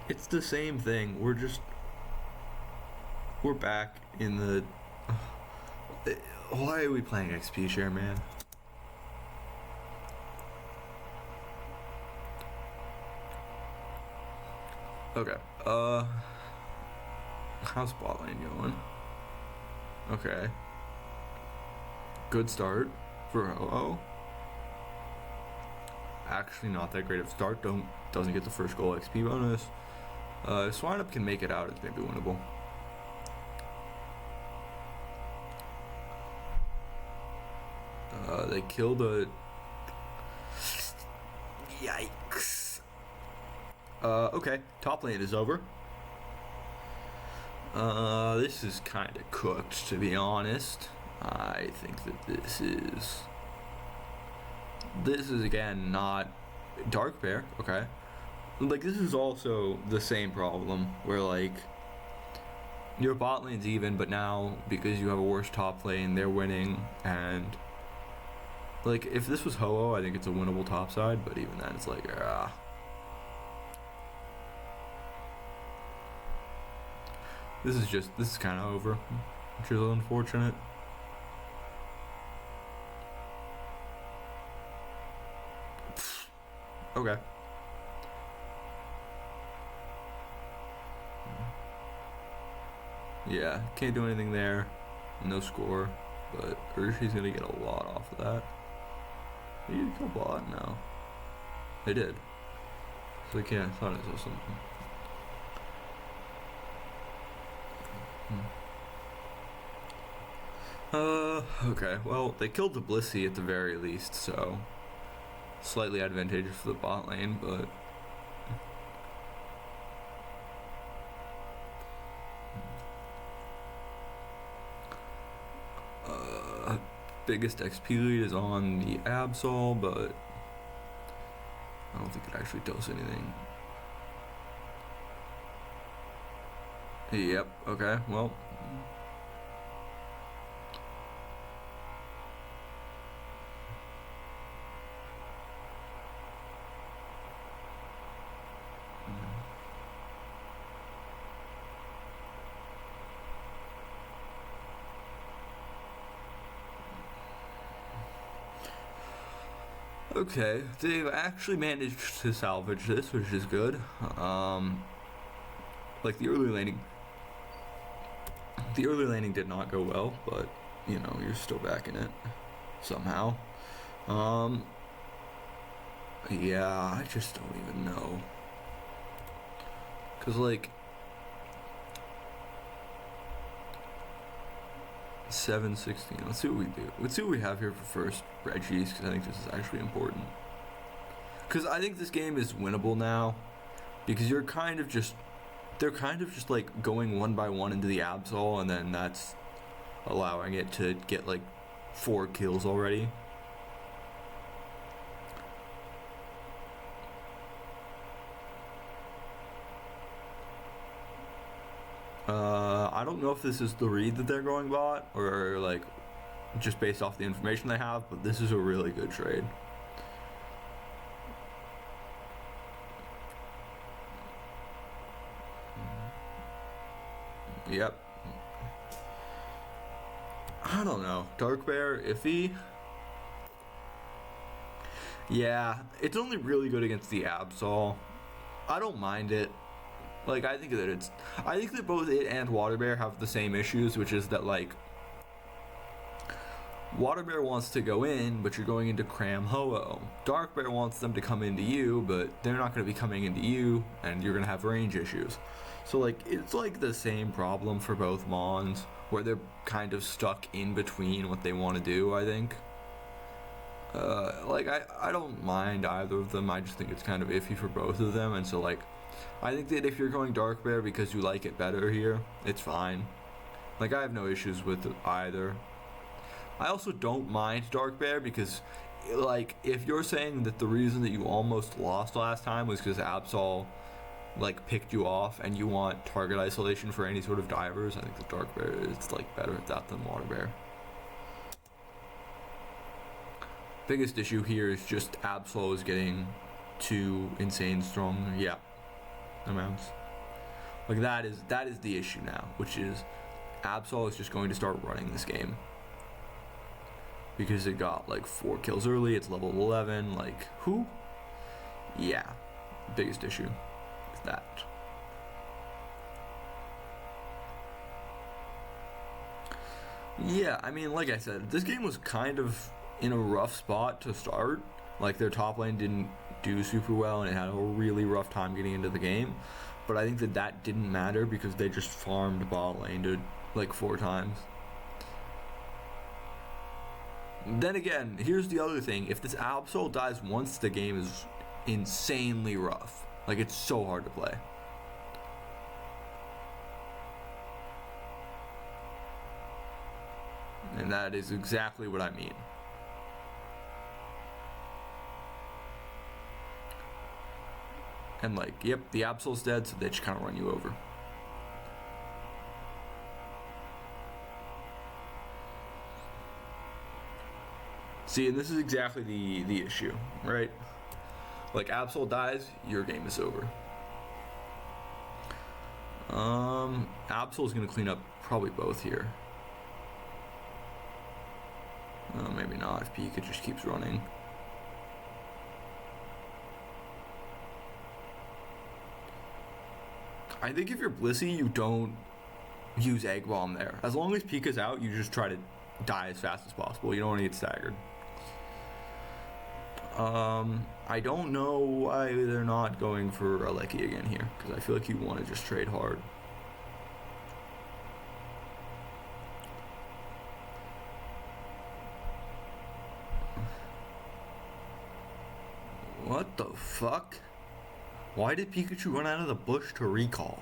It's the same thing. We're back in the. Why are we playing XP share, man? Okay. How's bot lane going? Okay. Good start for Ho-Oh. Actually not that great of a start. Doesn't get the first goal XP bonus. Swineup can make it out. It's maybe winnable. They killed a... Yikes. Okay. Top lane is over. This is kind of cooked, to be honest. I think that this is again not Dark Bear, okay? Like, this is also the same problem where like your bot lane's even, but now because you have a worse top lane, they're winning, and like if this was Ho-Oh, I think it's a winnable top side, but even then it's like this is kind of over, which is unfortunate. Okay. Yeah, can't do anything there. No score, but Urshi's gonna get a lot off of that. They did kill bot? No. They did. So they can't. I thought it was something. Okay. Well, they killed the Blissey at the very least, so slightly advantageous for the bot lane, but biggest XP lead is on the Absol, but I don't think it actually does anything. Yep, okay, well. Okay, they've actually managed to salvage this, which is good. Like the early laning did not go well, but you know you're still back in it somehow. Um, yeah, I just don't even know, cause like 716. Let's see what we do. Let's see what we have here for first Reggie's, because I think this is actually important. Because I think this game is winnable now, because they're kind of just like going one by one into the Absol, and then that's allowing it to get like 4 kills already. I don't know if this is the read that they're going bot, or like just based off the information they have, but this is a really good trade. Yep. I don't know. Dark Bear, iffy. Yeah, it's only really good against the Absol. I don't mind it. Like, I think that both it and Water Bear have the same issues, which is that, like, Water Bear wants to go in, but you're going into Cram Ho-Oh. Dark Bear wants them to come into you, but they're not going to be coming into you, and you're going to have range issues. So, like, it's like the same problem for both Mons, where they're kind of stuck in between what they want to do, I think. Like, I don't mind either of them, I just think it's kind of iffy for both of them, and so, like, I think that if you're going Dark Bear because you like it better here, it's fine. Like, I have no issues with either. I also don't mind Dark Bear because, like, if you're saying that the reason that you almost lost last time was because Absol, like, picked you off and you want target isolation for any sort of divers, I think the Dark Bear is, like, better at that than Water Bear. Biggest issue here is just Absol is getting too insane strong. Yeah. Amounts. Like, that is the issue now, which is Absol is just going to start running this game. Because it got like 4 kills early, it's level 11, like, who? Yeah. Biggest issue is that. Yeah, I mean, like I said, this game was kind of in a rough spot to start. Like, their top lane didn't do super well, and it had a really rough time getting into the game. But I think that didn't matter because they just farmed bot lane to like 4 times. Then again, here's the other thing. If this Absol dies once, the game is insanely rough. Like, it's so hard to play. And that is exactly what I mean. And like, yep, the Absol's dead, so they just kind of run you over. See, and this is exactly the issue, right? Like, Absol dies, your game is over. Absol's gonna clean up probably both here. Maybe not if Pika just keeps running. I think if you're Blissey, you don't use Egg Bomb there. As long as Pika's out, you just try to die as fast as possible. You don't want to get staggered. I don't know why they're not going for Aleki again here, because I feel like you want to just trade hard. What the fuck? Why did Pikachu run out of the bush to recall?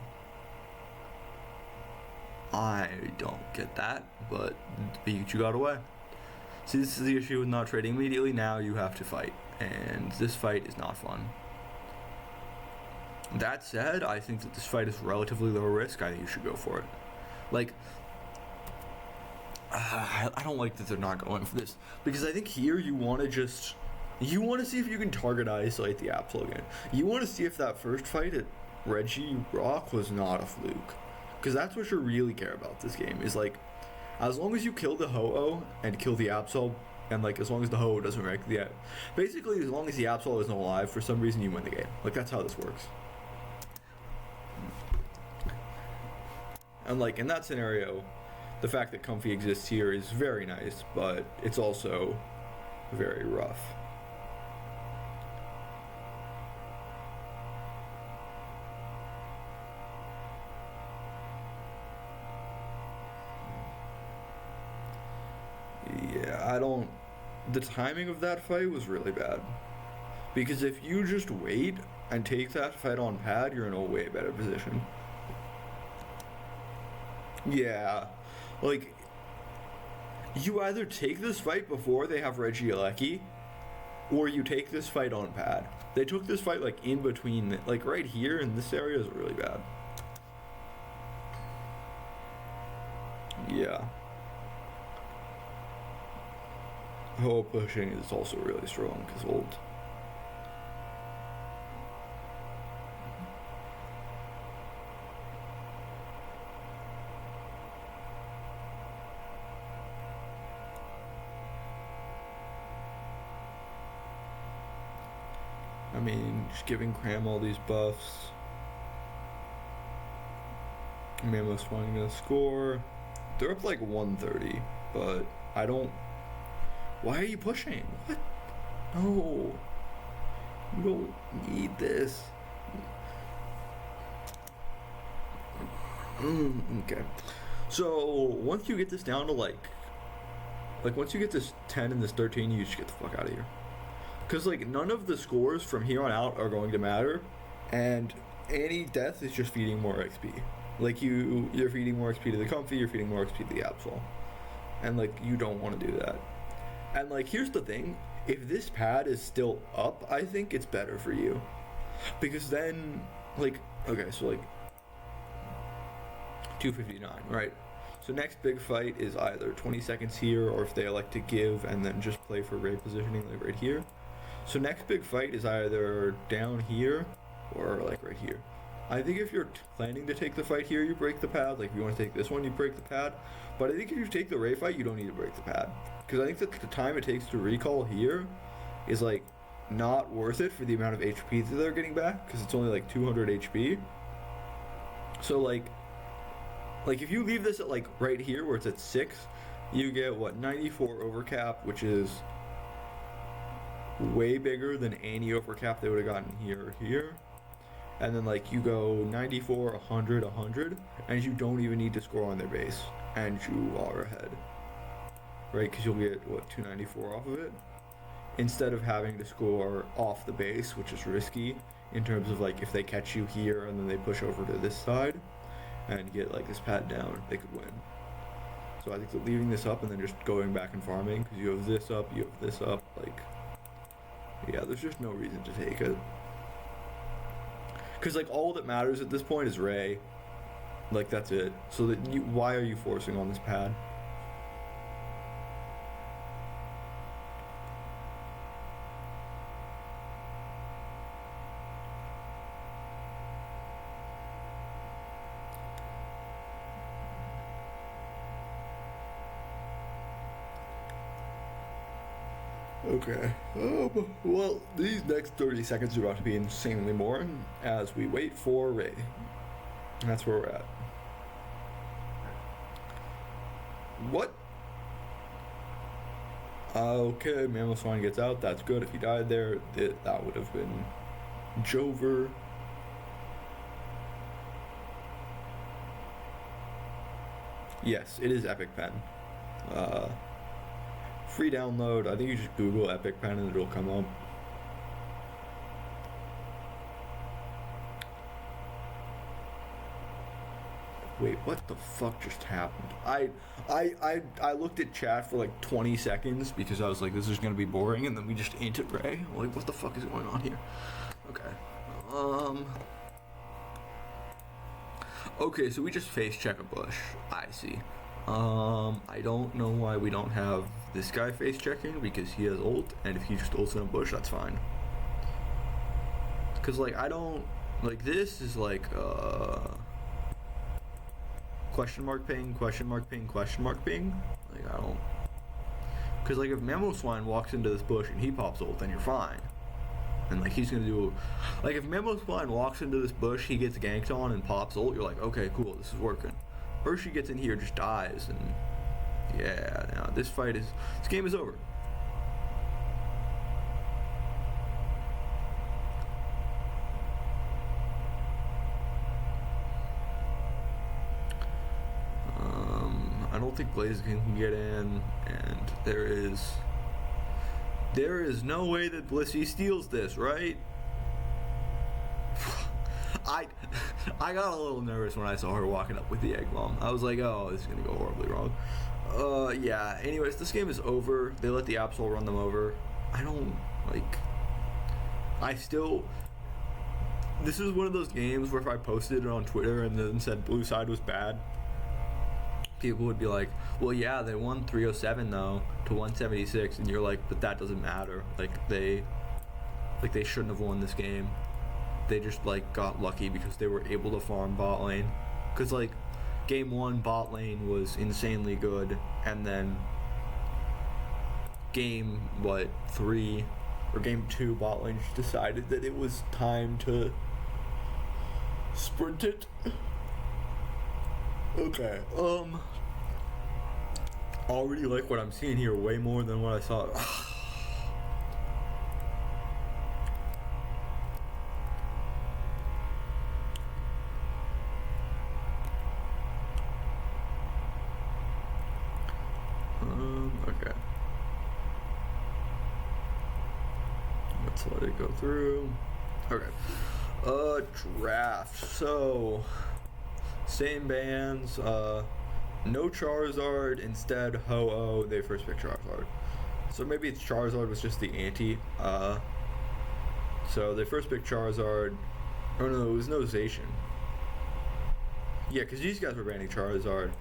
I don't get that, but Pikachu got away. See, this is the issue with not trading immediately. Now you have to fight, and this fight is not fun. That said, I think that this fight is relatively low risk. I think you should go for it. Like, I don't like that they're not going for this, because I think here you want to just... You want to see if you can target isolate the Absol again. You want to see if that first fight at Reggie Rock was not a fluke. Because that's what you really care about this game, is like, as long as you kill the Ho-Oh and kill the Absol And like as long as the Ho doesn't rank the, basically as long as the Absol isn't alive, for some reason you win the game. Like that's how this works. And like in that scenario, the fact that Comfy exists here is very nice, but it's also very rough. Yeah, the timing of that fight was really bad. Because if you just wait and take that fight on pad, you're in a way better position. Yeah, like, you either take this fight before they have Regieleki, or you take this fight on pad. They took this fight, like, in between, like, right here in this area is really bad. Yeah. Ho pushing is also really strong, because old. I mean, just giving Cram all these buffs. Mammoth's wanting to score. They're up like 130, but I don't. Why are you pushing? What? No. You don't need this. Okay. So, once you get this down to like once you get this 10 and this 13, you just get the fuck out of here. Because, like, none of the scores from here on out are going to matter, and any death is just feeding more XP. Like, you're feeding more XP to the Comfy, you're feeding more XP to the Absol. And, like, you don't want to do that. And, like, here's the thing. If this pad is still up, I think it's better for you. Because then, like, okay, so, like, 259, right? So next big fight is either 20 seconds here, or if they elect to give and then just play for raid positioning, like right here. So next big fight is either down here or like right here. I think if you're planning to take the fight here, you break the pad. Like if you want to take this one, you break the pad. But I think if you take the raid fight, you don't need to break the pad. Because I think that the time it takes to recall here is like not worth it for the amount of HP that they're getting back. Because it's only like 200 HP. So like if you leave this at like right here where it's at 6, you get what, 94 overcap, which is way bigger than any overcap they would have gotten here or here. And then like you go 94, 100, 100, and you don't even need to score on their base, and you are ahead, right? Because you'll get what, 294 off of it, instead of having to score off the base, which is risky in terms of like if they catch you here and then they push over to this side and get like this pad down, they could win. So I think that leaving this up and then just going back and farming, because you have this up, you have this up, like, yeah, there's just no reason to take it. Because, like, all that matters at this point is Ray. Like, that's it. So that why are you forcing on this pad? Okay. Well, these next 30 seconds are about to be insanely boring as we wait for Ray. And that's where we're at. What? Okay, Mammoth Swine gets out. That's good. If he died there, that would have been Jover. Yes, it is Epic Pen. Free download. I think you just Google Epic Pen and it'll come up. Wait, what the fuck just happened? I looked at chat for like 20 seconds because I was like, this is gonna be boring, and then we just entered Ray. I'm like, what the fuck is going on here? Okay. Okay, so we just face check a bush. I see. I don't know why we don't have this guy face checking, because he has ult, and if he just ults in a bush, that's fine. Cause like I don't like this is like question mark ping, question mark ping, question mark ping. Like I don't. Because, like, if Mamoswine walks into this bush and he pops ult, then you're fine. And, like, he's going to do... Like, if Mamoswine walks into this bush, he gets ganked on and pops ult, you're like, okay, cool, this is working. Or she gets in here, just dies, and... Yeah, now this fight is... This game is over. I don't think Blaziken can get in, and there is no way that Blissey steals this, right? I got a little nervous when I saw her walking up with the egg bomb. I was like, oh, this is gonna go horribly wrong. Yeah. Anyways, this game is over. They let the Absol run them over. I don't like. This is one of those games where if I posted it on Twitter and then said blue side was bad, people would be like, well, yeah, they won 307 though to 176, and you're like, but that doesn't matter. They shouldn't have won this game. They just like got lucky because they were able to farm bot lane. Cause like game 1 bot lane was insanely good, and then game 3 or game 2 bot lane just decided that it was time to sprint it. Okay, already like what I'm seeing here way more than what I saw. Okay. Let's let it go through. Okay. Draft. So, same bands, no Charizard, instead Ho-Oh, they first picked Charizard. So maybe it's Charizard was just the anti. So they first picked Charizard. Oh no, it was no Zacian. Yeah, because these guys were banning Charizard.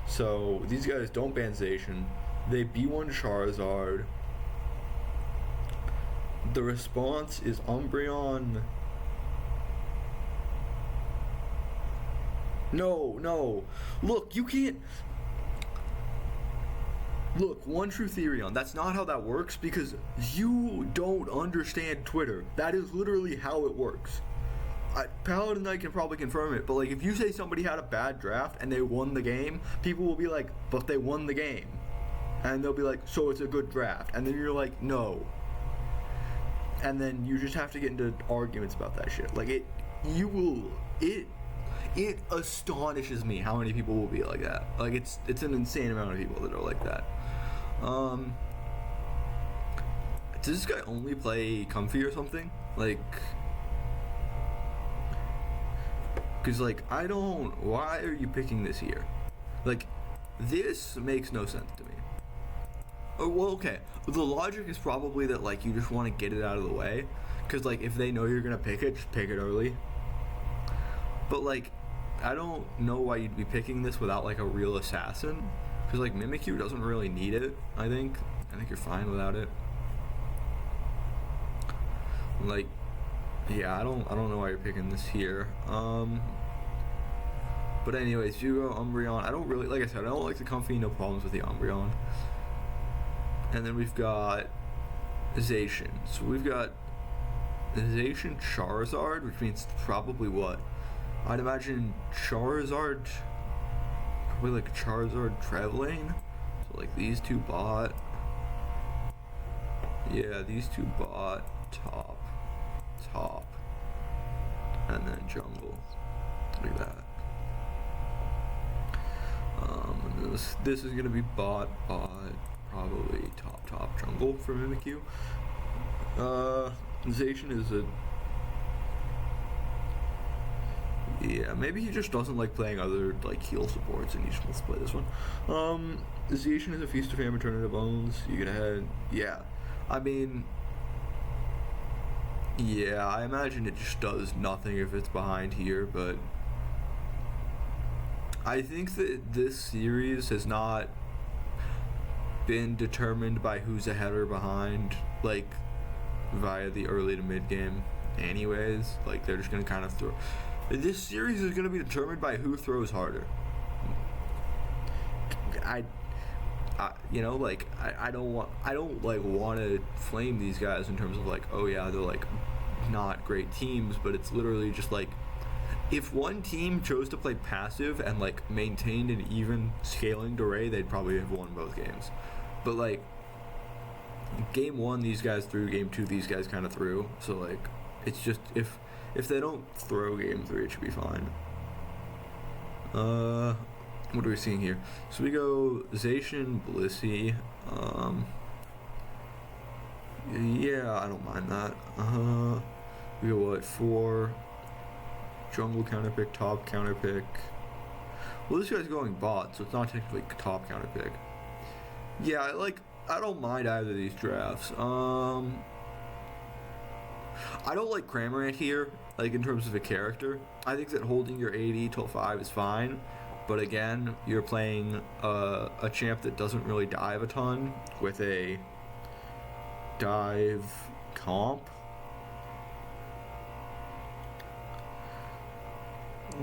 So these guys don't ban Zacian. They B1 Charizard. The response is Umbreon. No. Look, you can't... Look, one true theory on that's not how that works, because you don't understand Twitter. That is literally how it works. Paladin Knight can probably confirm it, but like if you say somebody had a bad draft and they won the game, people will be like, but they won the game. And they'll be like, so it's a good draft. And then you're like, no. And then you just have to get into arguments about that shit. Like it astonishes me how many people will be like that. Like it's an insane amount of people that are like that. Does this guy only play Comfy or something? Like, cause like why are you picking this here? Like, this makes no sense to me. Oh, well, okay. The logic is probably that like you just want to get it out of the way, cause like if they know you're gonna pick it, just pick it early. But like, I don't know why you'd be picking this without like a real assassin, because like Mimikyu doesn't really need it. I think you're fine without it. Like, yeah, I don't know why you're picking this here. But anyways, you go Umbreon. I don't really, like I said, I don't like the Comfy. No problems with the Umbreon. And then we've got Zacian. So we've got Zacian Charizard, which means probably what? I'd imagine Charizard, probably like Charizard Trevelyan. So like these two bot. Yeah, these two bot, top, and then jungle. Like that. And this is gonna be bot, probably top jungle for Mimikyu. Zacian is a... Yeah, maybe he just doesn't like playing other like heal supports and he just wants to play this one. Zacian is a Feast of Fame, Return to Bones. You get ahead. Yeah. I mean... Yeah, I imagine it just does nothing if it's behind here, but... I think that this series has not been determined by who's ahead or behind, like, via the early to mid game anyways. Like, they're just gonna kind of throw... This series is gonna be determined by who throws harder. I don't like want to flame these guys in terms of like, oh yeah, they're like not great teams, but it's literally just like, if one team chose to play passive and like maintained an even scaling array, they'd probably have won both games. But like, game one these guys threw, game two these guys kind of threw, so like it's just, if they don't throw game three, it should be fine. What are we seeing here? So we go Zacian, Blissey. Yeah, I don't mind that. We go what, 4 jungle counter pick, top counter pick. Well, this guy's going bot, so it's not technically top counter pick. Yeah, I don't mind either of these drafts. I don't like Cramorant here, like in terms of a character. I think that holding your AD till 5 is fine, but again, you're playing a champ that doesn't really dive a ton with a dive comp.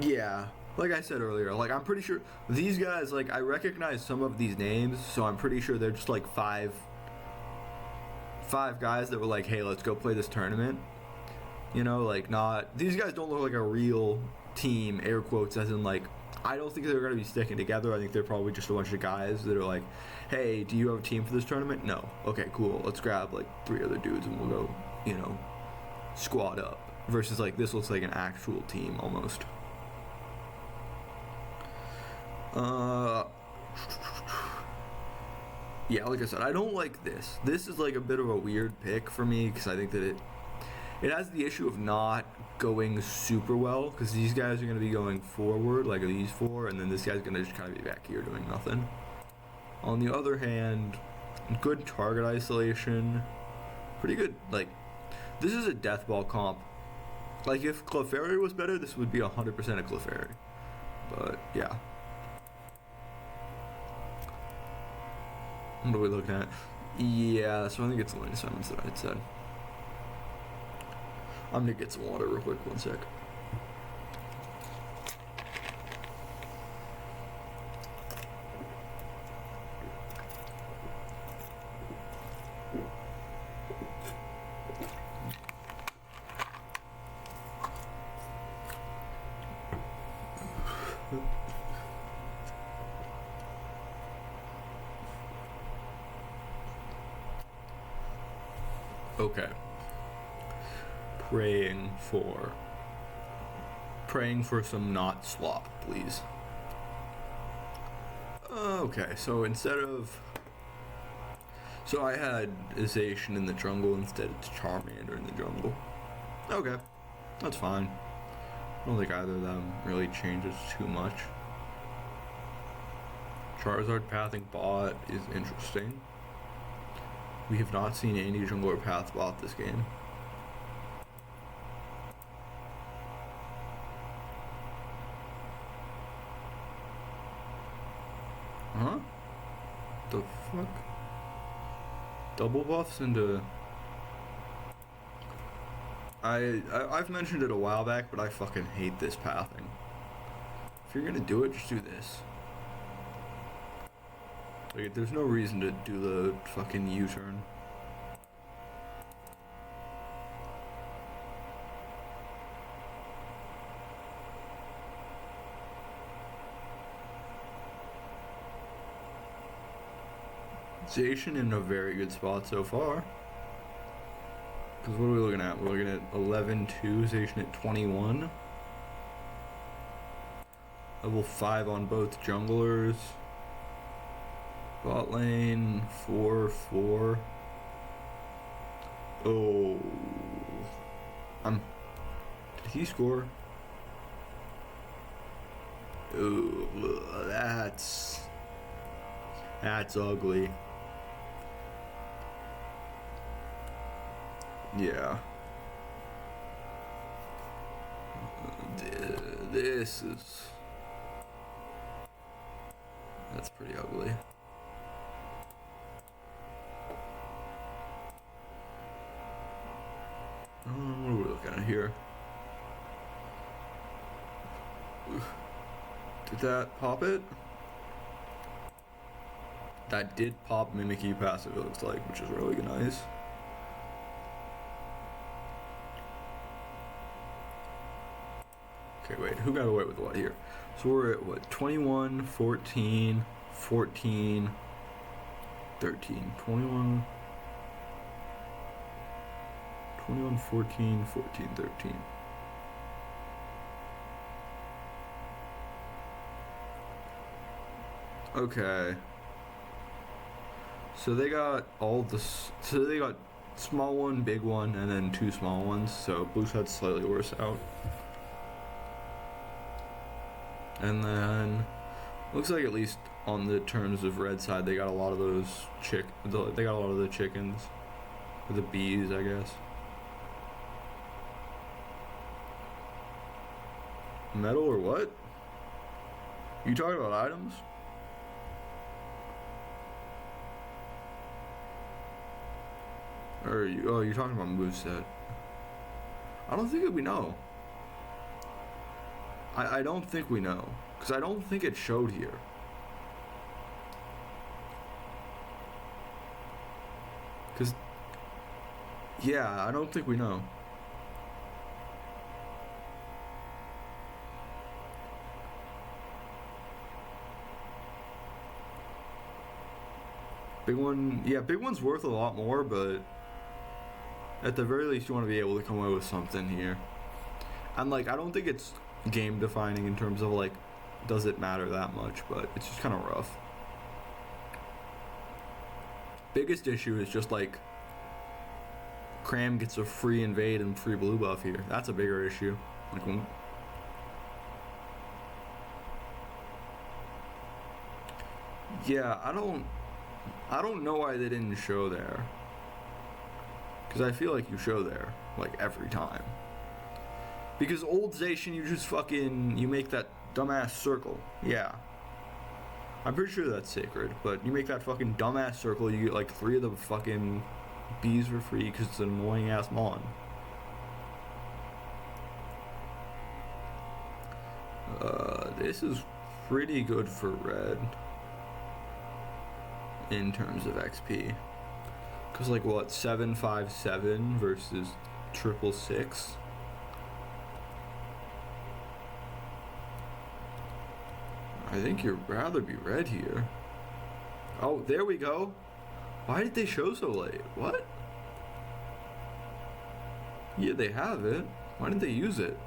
Yeah, like I said earlier, like I'm pretty sure these guys, like I recognize some of these names, so I'm pretty sure they're just like five guys that were like, hey, let's go play this tournament. You know, like not, these guys don't look like a real team, air quotes, as in like, I don't think they're going to be sticking together. I think they're probably just a bunch of guys that are like, hey, do you have a team for this tournament? No. Okay, cool. Let's grab like 3 other dudes and we'll go, you know, squad up. Versus like, this looks like an actual team almost. Yeah, like I said, I don't like this. This is like a bit of a weird pick for me because I think that it has the issue of not going super well because these guys are going to be going forward, like these 4, and then this guy's going to just kind of be back here doing nothing. On the other hand, good target isolation, pretty good, like, this is a death ball comp. Like, if Clefairy was better, this would be 100% a Clefairy. But, yeah. What are we looking at? Yeah, so I think it's the line assignments that I had said. I'm gonna get some water real quick, 1 sec. Okay. Praying for some not slop, please. Okay, so so I had Zacian in the jungle instead of Charmander in the jungle. Okay, that's fine. I don't think either of them really changes too much. Charizard pathing bot is interesting. We have not seen any jungler path bot this game. Huh? The fuck? Double buffs into... I've mentioned it a while back, but I fucking hate this pathing. If you're gonna do it, just do this. Like, there's no reason to do the fucking U-turn. Zacian in a very good spot so far. Because what are we looking at? We're looking at 11-2, Zacian at 21. Level 5 on both junglers. Bot lane, 4-4. Oh. Did he score? Oh, that's ugly. Yeah. This is... That's pretty ugly. What are we looking at here? Did that pop it? that did pop Mimikyu passive, it looks like, which is really nice. Okay, wait, who got away with what here? So we're at what, 21, 14, 14, 13, 21, 21, 14, 14, 13. Okay. So they got so they got small one, big one, and then two small ones, so blue side's slightly worse out. And then looks like at least on the terms of red side, they got a lot of those they got a lot of the chickens, or the bees, I guess. Metal or what? You talking about items? Or you're talking about moveset. I don't think we know. I don't think we know. Because I don't think it showed here. Because, yeah, I don't think we know. Big one, yeah, big one's worth a lot more, but at the very least you want to be able to come away with something here. And like, I don't think it's game defining in terms of like, does it matter that much, but it's just kind of rough. Biggest issue is just like, Cram gets a free invade and free blue buff here. That's a bigger issue. Like, yeah, I don't know why they didn't show there. Because I feel like you show there, like, every time. Because old Zacian, you just fucking, you make that dumbass circle. Yeah. I'm pretty sure that's sacred, but you make that fucking dumbass circle, you get like 3 of the fucking bees for free because it's an annoying ass mon. This is pretty good for red in terms of XP. Because like what, 757 versus 666? I think you'd rather be red here. Oh, there we go. Why did they show so late? What? Yeah, they have it. Why didn't they use it?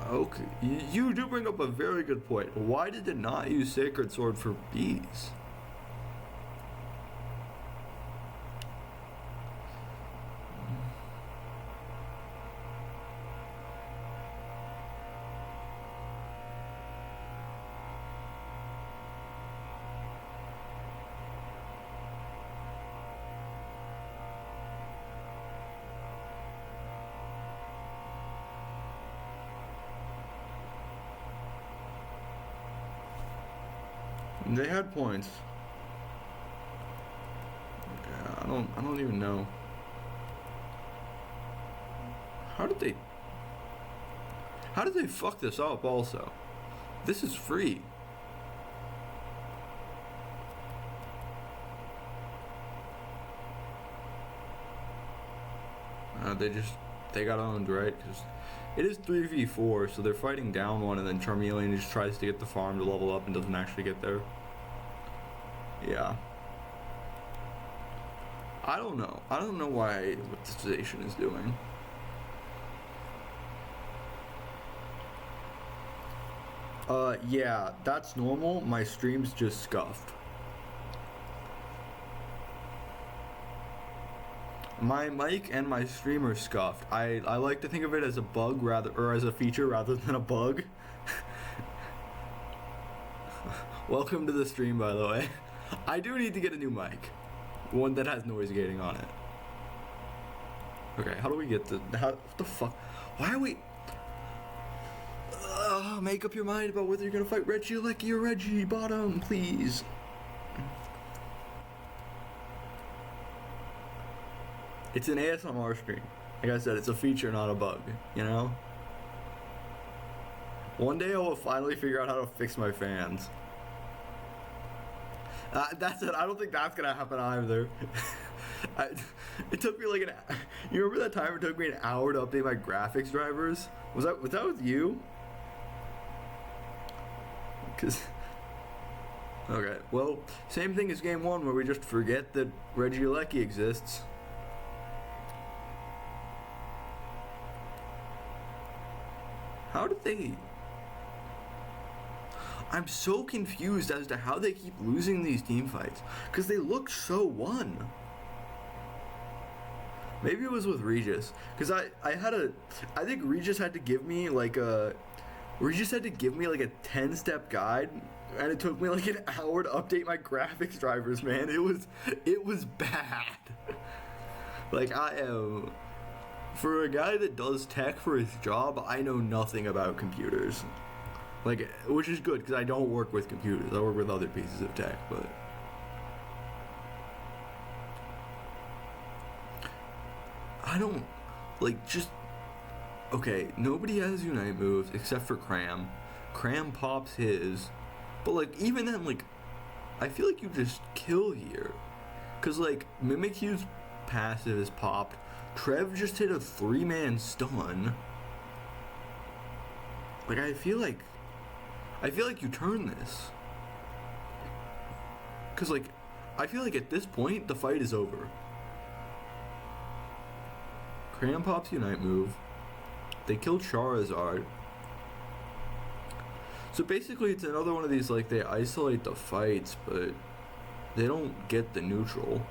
Okay, you do bring up a very good point. Why did it not use Sacred Sword for bees? They had points. Yeah, I don't even know. How did they fuck this up also? This is free. They got owned, right? Because it is 3v4, so they're fighting down one, and then Charmeleon just tries to get the farm to level up and doesn't actually get there. Yeah. I don't know. I don't know what this Zacian is doing. Yeah, that's normal. My stream's just scuffed. My mic and my stream are scuffed. I like to think of it as a bug or as a feature rather than a bug. Welcome to the stream, by the way. I do need to get a new mic. One that has noise gating on it. Okay, how do we get what the fuck? Why are we... make up your mind about whether you're gonna fight Regieleki or Reggie bottom, please. It's an ASMR stream. Like I said, it's a feature, not a bug, you know? One day I will finally figure out how to fix my fans. That's it. I don't think that's gonna happen either. It took me like you remember that time it took me an hour to update my graphics drivers? Was that with you? Okay, well, same thing as game 1 where we just forget that Reggie Alecki exists. How did they... I'm so confused as to how they keep losing these team fights, because they look so won. Maybe it was with Regis, because I think Regis had to give me like a 10-step guide, and it took me like an hour to update my graphics drivers, man. It was bad. Like, for a guy that does tech for his job, I know nothing about computers. Like, which is good, because I don't work with computers. I work with other pieces of tech, but... I don't... Like, just... Okay, nobody has Unite moves except for Cram. Cram pops his. But, like, even then, like... I feel like you just kill here. Because, like, Mimikyu's passive is popped. Trev just hit a 3-man stun. Like, I feel like you turn this. Because, like, I feel like at this point, the fight is over. Cram pops Unite move. They kill Charizard. So basically, it's another one of these, like, they isolate the fights, but they don't get the neutral.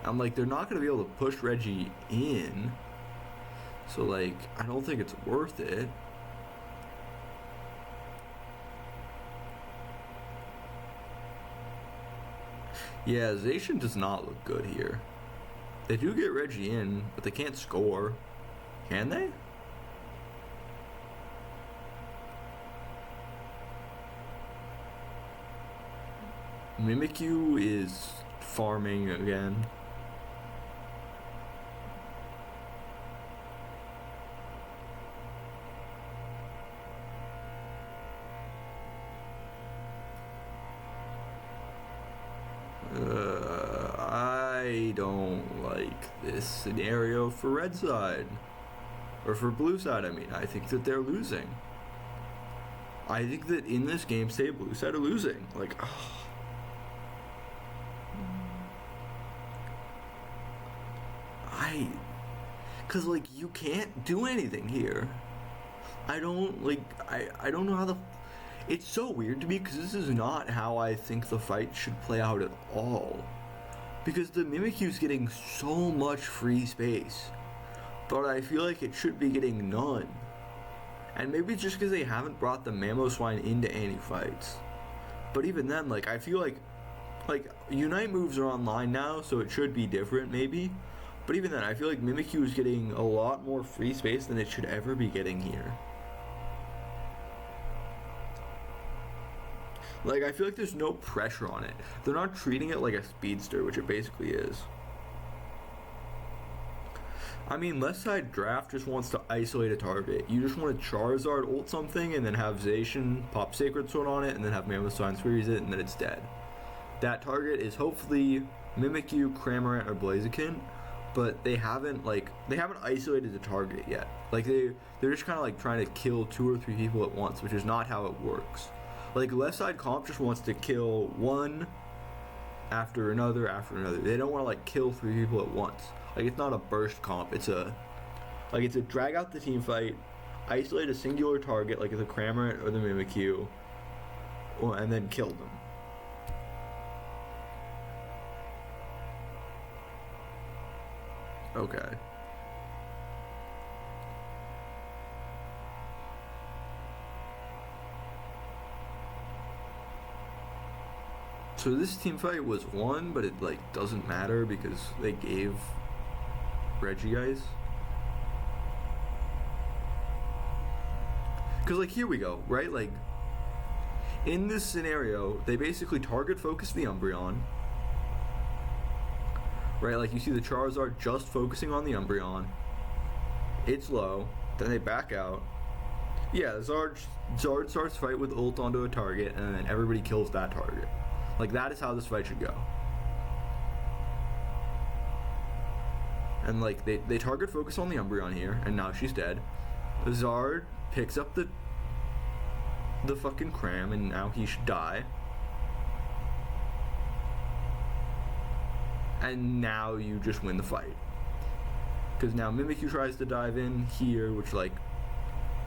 I'm like, they're not going to be able to push Reggie in. So, like, I don't think it's worth it. Yeah, Zacian does not look good here. They do get Reggie in, but they can't score. Can they? Mimikyu is farming again. I don't like this scenario for red side. Or for blue side, I mean. I think that they're losing. I think that in this game state, blue side are losing. Like, Cause like you can't do anything here. I don't know how it's so weird to me because this is not how I think the fight should play out at all. Because the Mimikyu's getting so much free space, but I feel like it should be getting none. And maybe it's just because they haven't brought the Mamoswine into any fights. But even then, like, I feel like Unite moves are online now, so it should be different maybe. But even then, I feel like Mimikyu is getting a lot more free space than it should ever be getting here. Like, I feel like there's no pressure on it. They're not treating it like a speedster, which it basically is. I mean, left side draft just wants to isolate a target. You just want to Charizard ult something and then have Zacian pop Sacred Sword on it and then have Mamoswine squeeze it and then it's dead. That target is hopefully Mimikyu, Cramorant, or Blaziken, but they haven't isolated the target yet. Like they're just kind of like trying to kill 2 or 3 people at once, which is not how it works. Like left side comp just wants to kill one after another after another. They don't want to like kill 3 people at once. Like it's not a burst comp. It's a drag out the team fight, isolate a singular target like the Cramorant or the Mimikyu, and then kill them. Okay. So this team fight was won, but it like doesn't matter because they gave Reggie Ice. Because like here we go, right? Like in this scenario, they basically target focus the Umbreon. right? Like, you see the Charizard just focusing on the Umbreon. It's low. Then they back out. Yeah, Zard starts fight with ult onto a target, and then everybody kills that target. Like, that is how this fight should go. And, like, they target focus on the Umbreon here, and now she's dead. Zard picks up the fucking cram, and now he should die. And now you just win the fight. Because now Mimikyu tries to dive in here, which, like,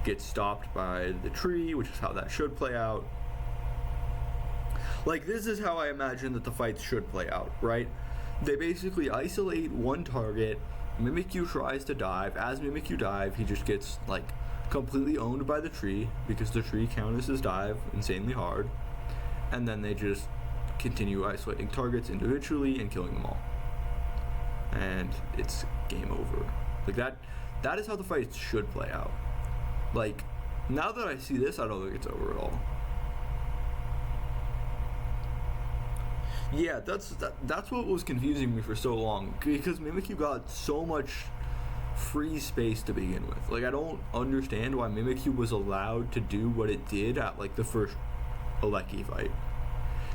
gets stopped by the tree, which is how that should play out. Like, this is how I imagine that the fights should play out, right? They basically isolate one target, Mimikyu tries to dive. As Mimikyu dive, he just gets, like, completely owned by the tree, because the tree counters his dive insanely hard. And then they just continue isolating targets individually and killing them all. And it's game over. Like, that is how the fights should play out. Like, now that I see this, I don't think it's over at all. Yeah, that's what was confusing me for so long, because Mimikyu got so much free space to begin with. Like, I don't understand why Mimikyu was allowed to do what it did at, like, the first Aleki fight.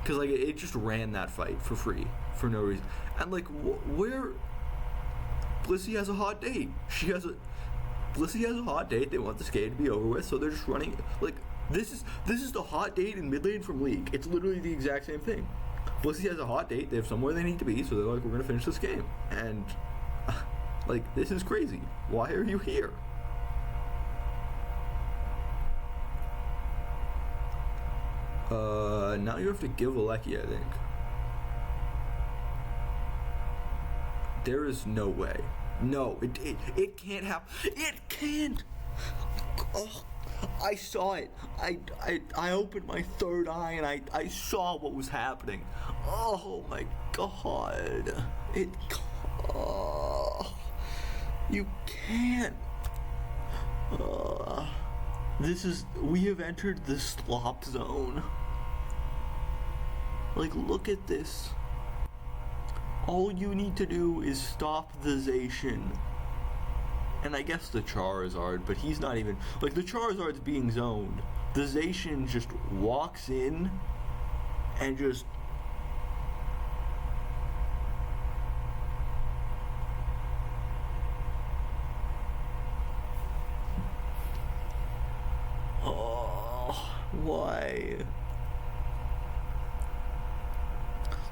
Because, like, it just ran that fight for free, for no reason. And, like, where... Blissey has a hot date. Blissey has a hot date. They want this game to be over with, so they're just running... Like, this is the hot date in mid lane from League. It's literally the exact same thing. Blissey has a hot date. They have somewhere they need to be, so they're like, we're going to finish this game. And, like, this is crazy. Why are you here? Now you have to give Aleki, I think. There is no way. No, it can't happen. It can't! Oh, I saw it. I opened my third eye and I saw what was happening. Oh my god. You can't. We have entered the slop zone. Like, look at this. All you need to do is stop the Zacian. And I guess the Charizard, but he's not even... Like, the Charizard's being zoned. The Zacian just walks in and just... Oh, why?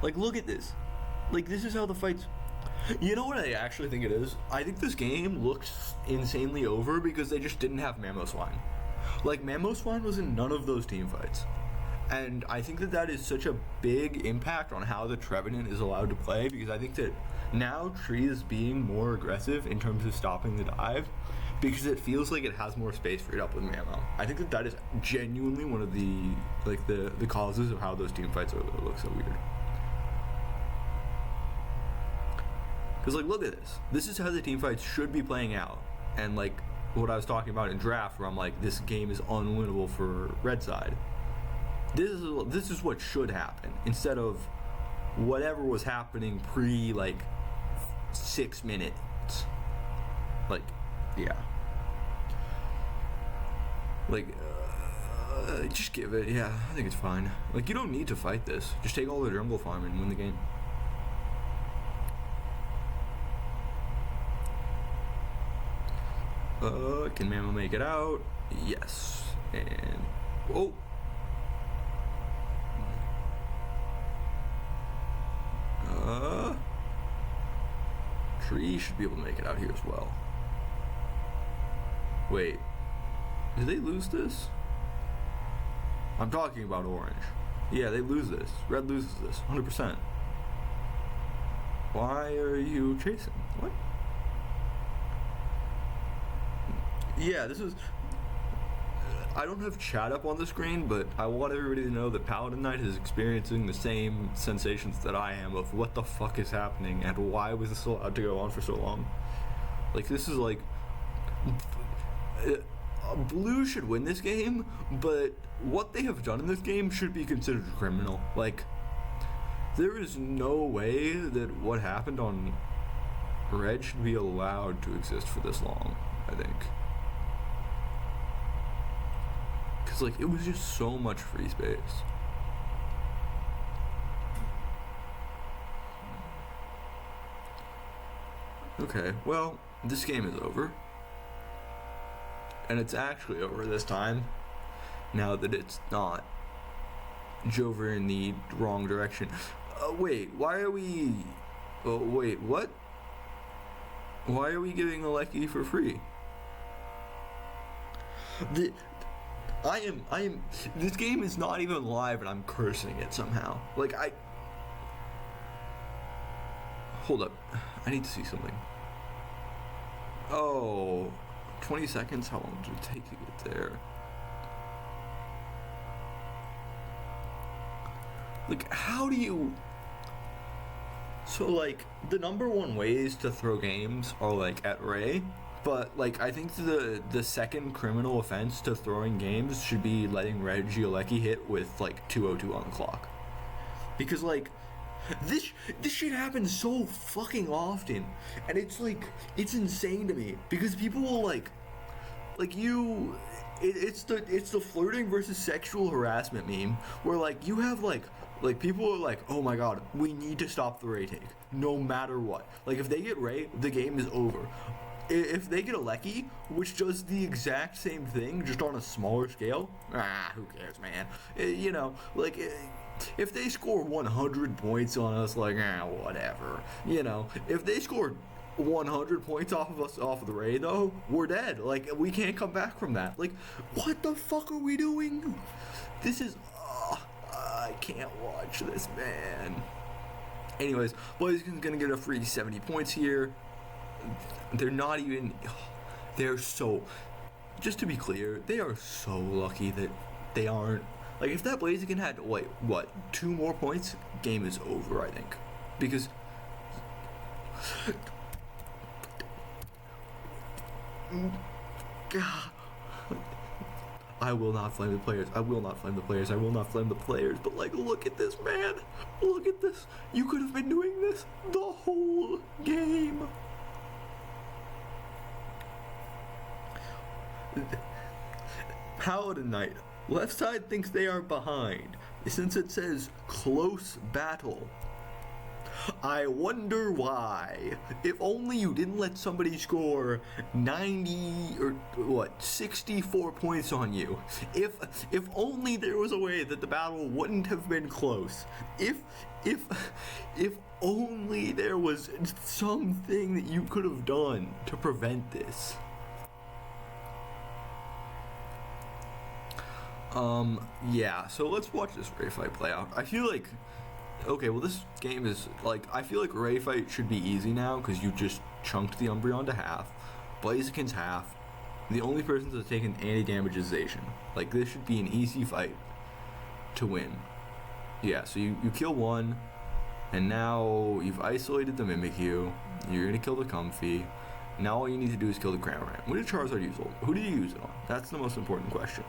Like, look at this. Like, this is how the fights... You know what I actually think it is? I think this game looks insanely over because they just didn't have Mamoswine. Like, Mamoswine was in none of those team fights. And I think that is such a big impact on how the Trevenant is allowed to play, because I think that now Tree is being more aggressive in terms of stopping the dive, because it feels like it has more space freed up with Mamo. I think that is genuinely one of the, like, the causes of how those team fights look so weird. Because, like, look at this. This is how the team fights should be playing out. And, like, what I was talking about in draft, where I'm like, this game is unwinnable for red side. This is what should happen, instead of whatever was happening pre, like, 6 minutes. Like, yeah. Like, just give it. Yeah, I think it's fine. Like, you don't need to fight this. Just take all the jungle farm and win the game. Can Mamo make it out? Yes. And... Oh! Tree should be able to make it out here as well. Wait. Did they lose this? I'm talking about orange. Yeah, they lose this. Red loses this. 100%. Why are you chasing? What? Yeah, this is... I don't have chat up on the screen, but I want everybody to know that Paladin Knight is experiencing the same sensations that I am of what the fuck is happening and why was this allowed to go on for so long. Like, this is like... Blue should win this game, but what they have done in this game should be considered criminal. Like, There is no way that what happened on red should be allowed to exist for this long, I think. Because, like, it was just so much free space. Okay, well, this game is over. And it's actually over this time, now that it's not Jover in the wrong direction. Wait, why are we... Oh, wait, what? Why are we giving Alecki for free? This game is not even live and I'm cursing it somehow. Like, hold up. I need to see something. Oh, 20 seconds? How long did it take to get there? Like, how do you... So, like, the number one ways to throw games are, like, at Ray. But, like, I think the second criminal offense to throwing games should be letting Reggie Alecki hit with, like, 2:02 on the clock. Because, like, this shit happens so fucking often. And it's, like, it's insane to me. Because people will, like you... It's the flirting versus sexual harassment meme. Where, like, you have, like people are like, oh my god, we need to stop the Ray take, no matter what. Like, if they get Ray, the game is over. If they get Alecki, which does the exact same thing, just on a smaller scale, who cares, man? You know, like, if they score 100 points on us, like, whatever. You know, if they score 100 points off of us, off of the Ray, though, we're dead. Like, we can't come back from that. Like, what the fuck are we doing? This is... I can't watch this, man. Anyways, Blaziken's gonna get a free 70 points here. They're not even... They're so... Just to be clear, they are so lucky that they aren't... Like, if that Blaziken had, wait, what, 2 more points, game is over, I think. Because... God... I will not flame the players. I will not flame the players. I will not flame the players. But, like, look at this, man. Look at this. You could have been doing this the whole game. Paladin Knight. Left side thinks they are behind, since it says close battle. I wonder why. If only you didn't let somebody score 90 or what, 64 points on you. If only there was a way that the battle wouldn't have been close. If only there was something that you could have done to prevent this. Yeah, so let's watch this Ray fight play out. I feel like, okay, well, this game is, like, I feel like Ray fight should be easy now, because you just chunked the Umbreon to half, Blaziken's half, the only person that's taken anti-damage is Zacian. Like, this should be an easy fight to win. Yeah, so you kill one, and now you've isolated the Mimikyu, you're gonna kill the Comfey, now all you need to do is kill the Cramorant. What did Charizard use? Who did you use it on? That's the most important question.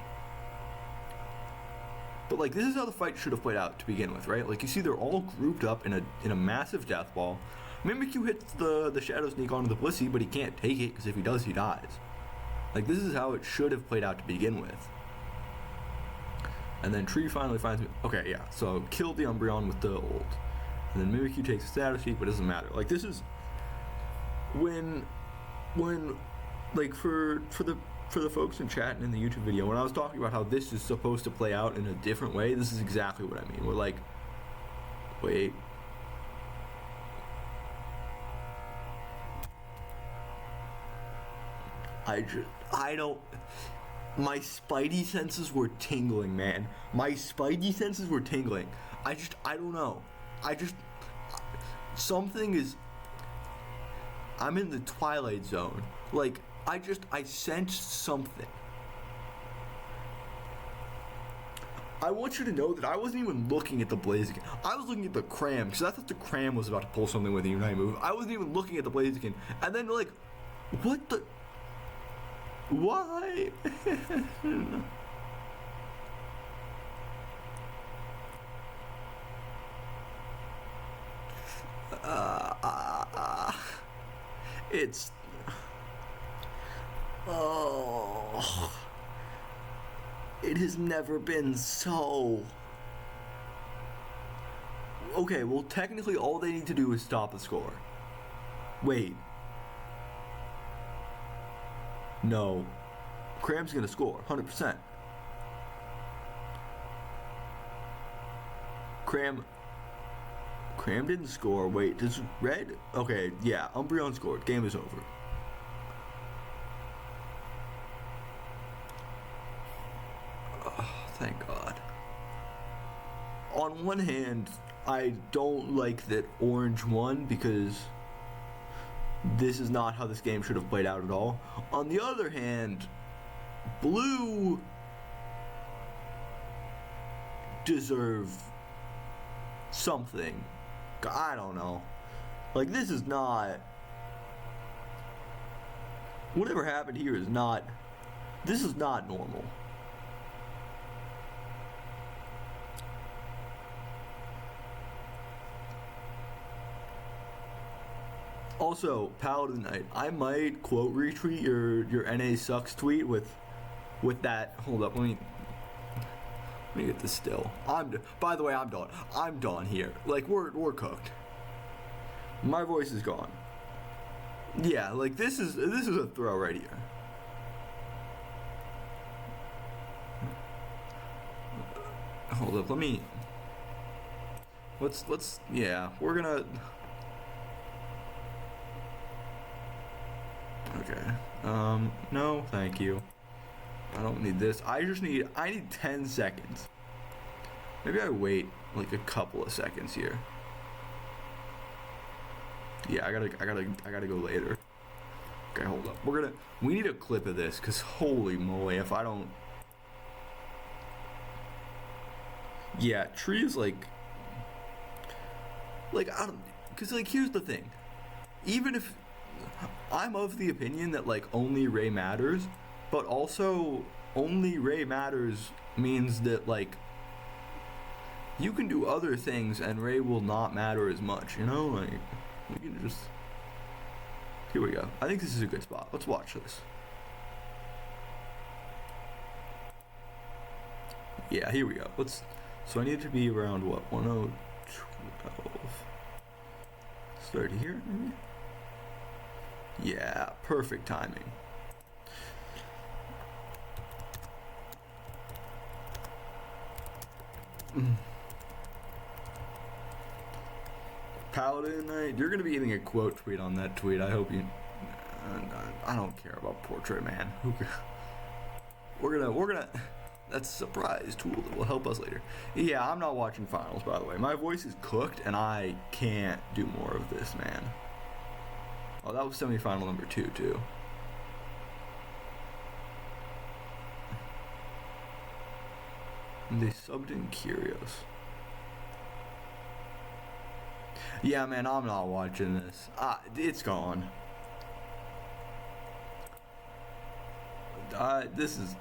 But, like, this is how the fight should have played out to begin with, right? Like, you see they're all grouped up in a massive death ball. Mimikyu hits the Shadow Sneak onto the Blissey, but he can't take it, because if he does, he dies. Like, this is how it should have played out to begin with. And then Tree finally finds me. Okay, yeah, so killed the Umbreon with the ult. And then Mimikyu takes a Shadow Sneak, but it doesn't matter. Like, this is... When like, for the folks in chat and in the YouTube video, when I was talking about how this is supposed to play out in a different way, this is exactly what I mean. We're like, wait. I don't, my spidey senses were tingling, man. My spidey senses were tingling. I don't know. Something is, I'm in the Twilight Zone. Like, I sensed something. I want you to know that I wasn't even looking at the Blaziken. I was looking at the Cram, because I thought the Cram was about to pull something with the Unite move. I wasn't even looking at the Blaziken. And then, like, what the... Why? It's... Oh... It has never been so... Okay, well, technically all they need to do is stop the score. Wait. No. Cram's gonna score, 100%. Cram didn't score. Wait, does Red? Okay, yeah, Umbreon scored. Game is over. Oh, thank God. On one hand, I don't like that Orange won because this is not how this game should have played out at all. On the other hand, Blue deserve something. I don't know. Like, this is not... Whatever happened here is not... This is not normal. Also, Paladin Knight, I might quote retweet your NA sucks tweet with that. Hold up, let me get this still. By the way, I'm done. I'm done here. Like, we're cooked. My voice is gone. Yeah, like this is a throw right here. Hold up, let me. Let's yeah, we're gonna. Okay. No, thank you. I don't need this. I need 10 seconds. Maybe I wait like a couple of seconds here. Yeah, I gotta go later. Okay, hold up. We need a clip of this, cause holy moly, if I don't. Yeah, Tree is like I don't, cause like here's the thing. Even if I'm of the opinion that like only Ray matters, but also only Ray matters means that like you can do other things and Ray will not matter as much, you know? Like we can just. Here we go. I think this is a good spot. Let's watch this. Yeah, here we go. So I need to be around what? 1012. Start here, maybe? Yeah, perfect timing. Paladin Knight, you're gonna be getting a quote tweet on that tweet. I hope you. I don't care about Portrait Man. We're gonna. That's a surprise tool that will help us later. Yeah, I'm not watching finals, by the way. My voice is cooked, and I can't do more of this, man. Oh, that was semifinal number 2, too. And they subbed in Curios. Yeah, man, I'm not watching this. It's gone. This is...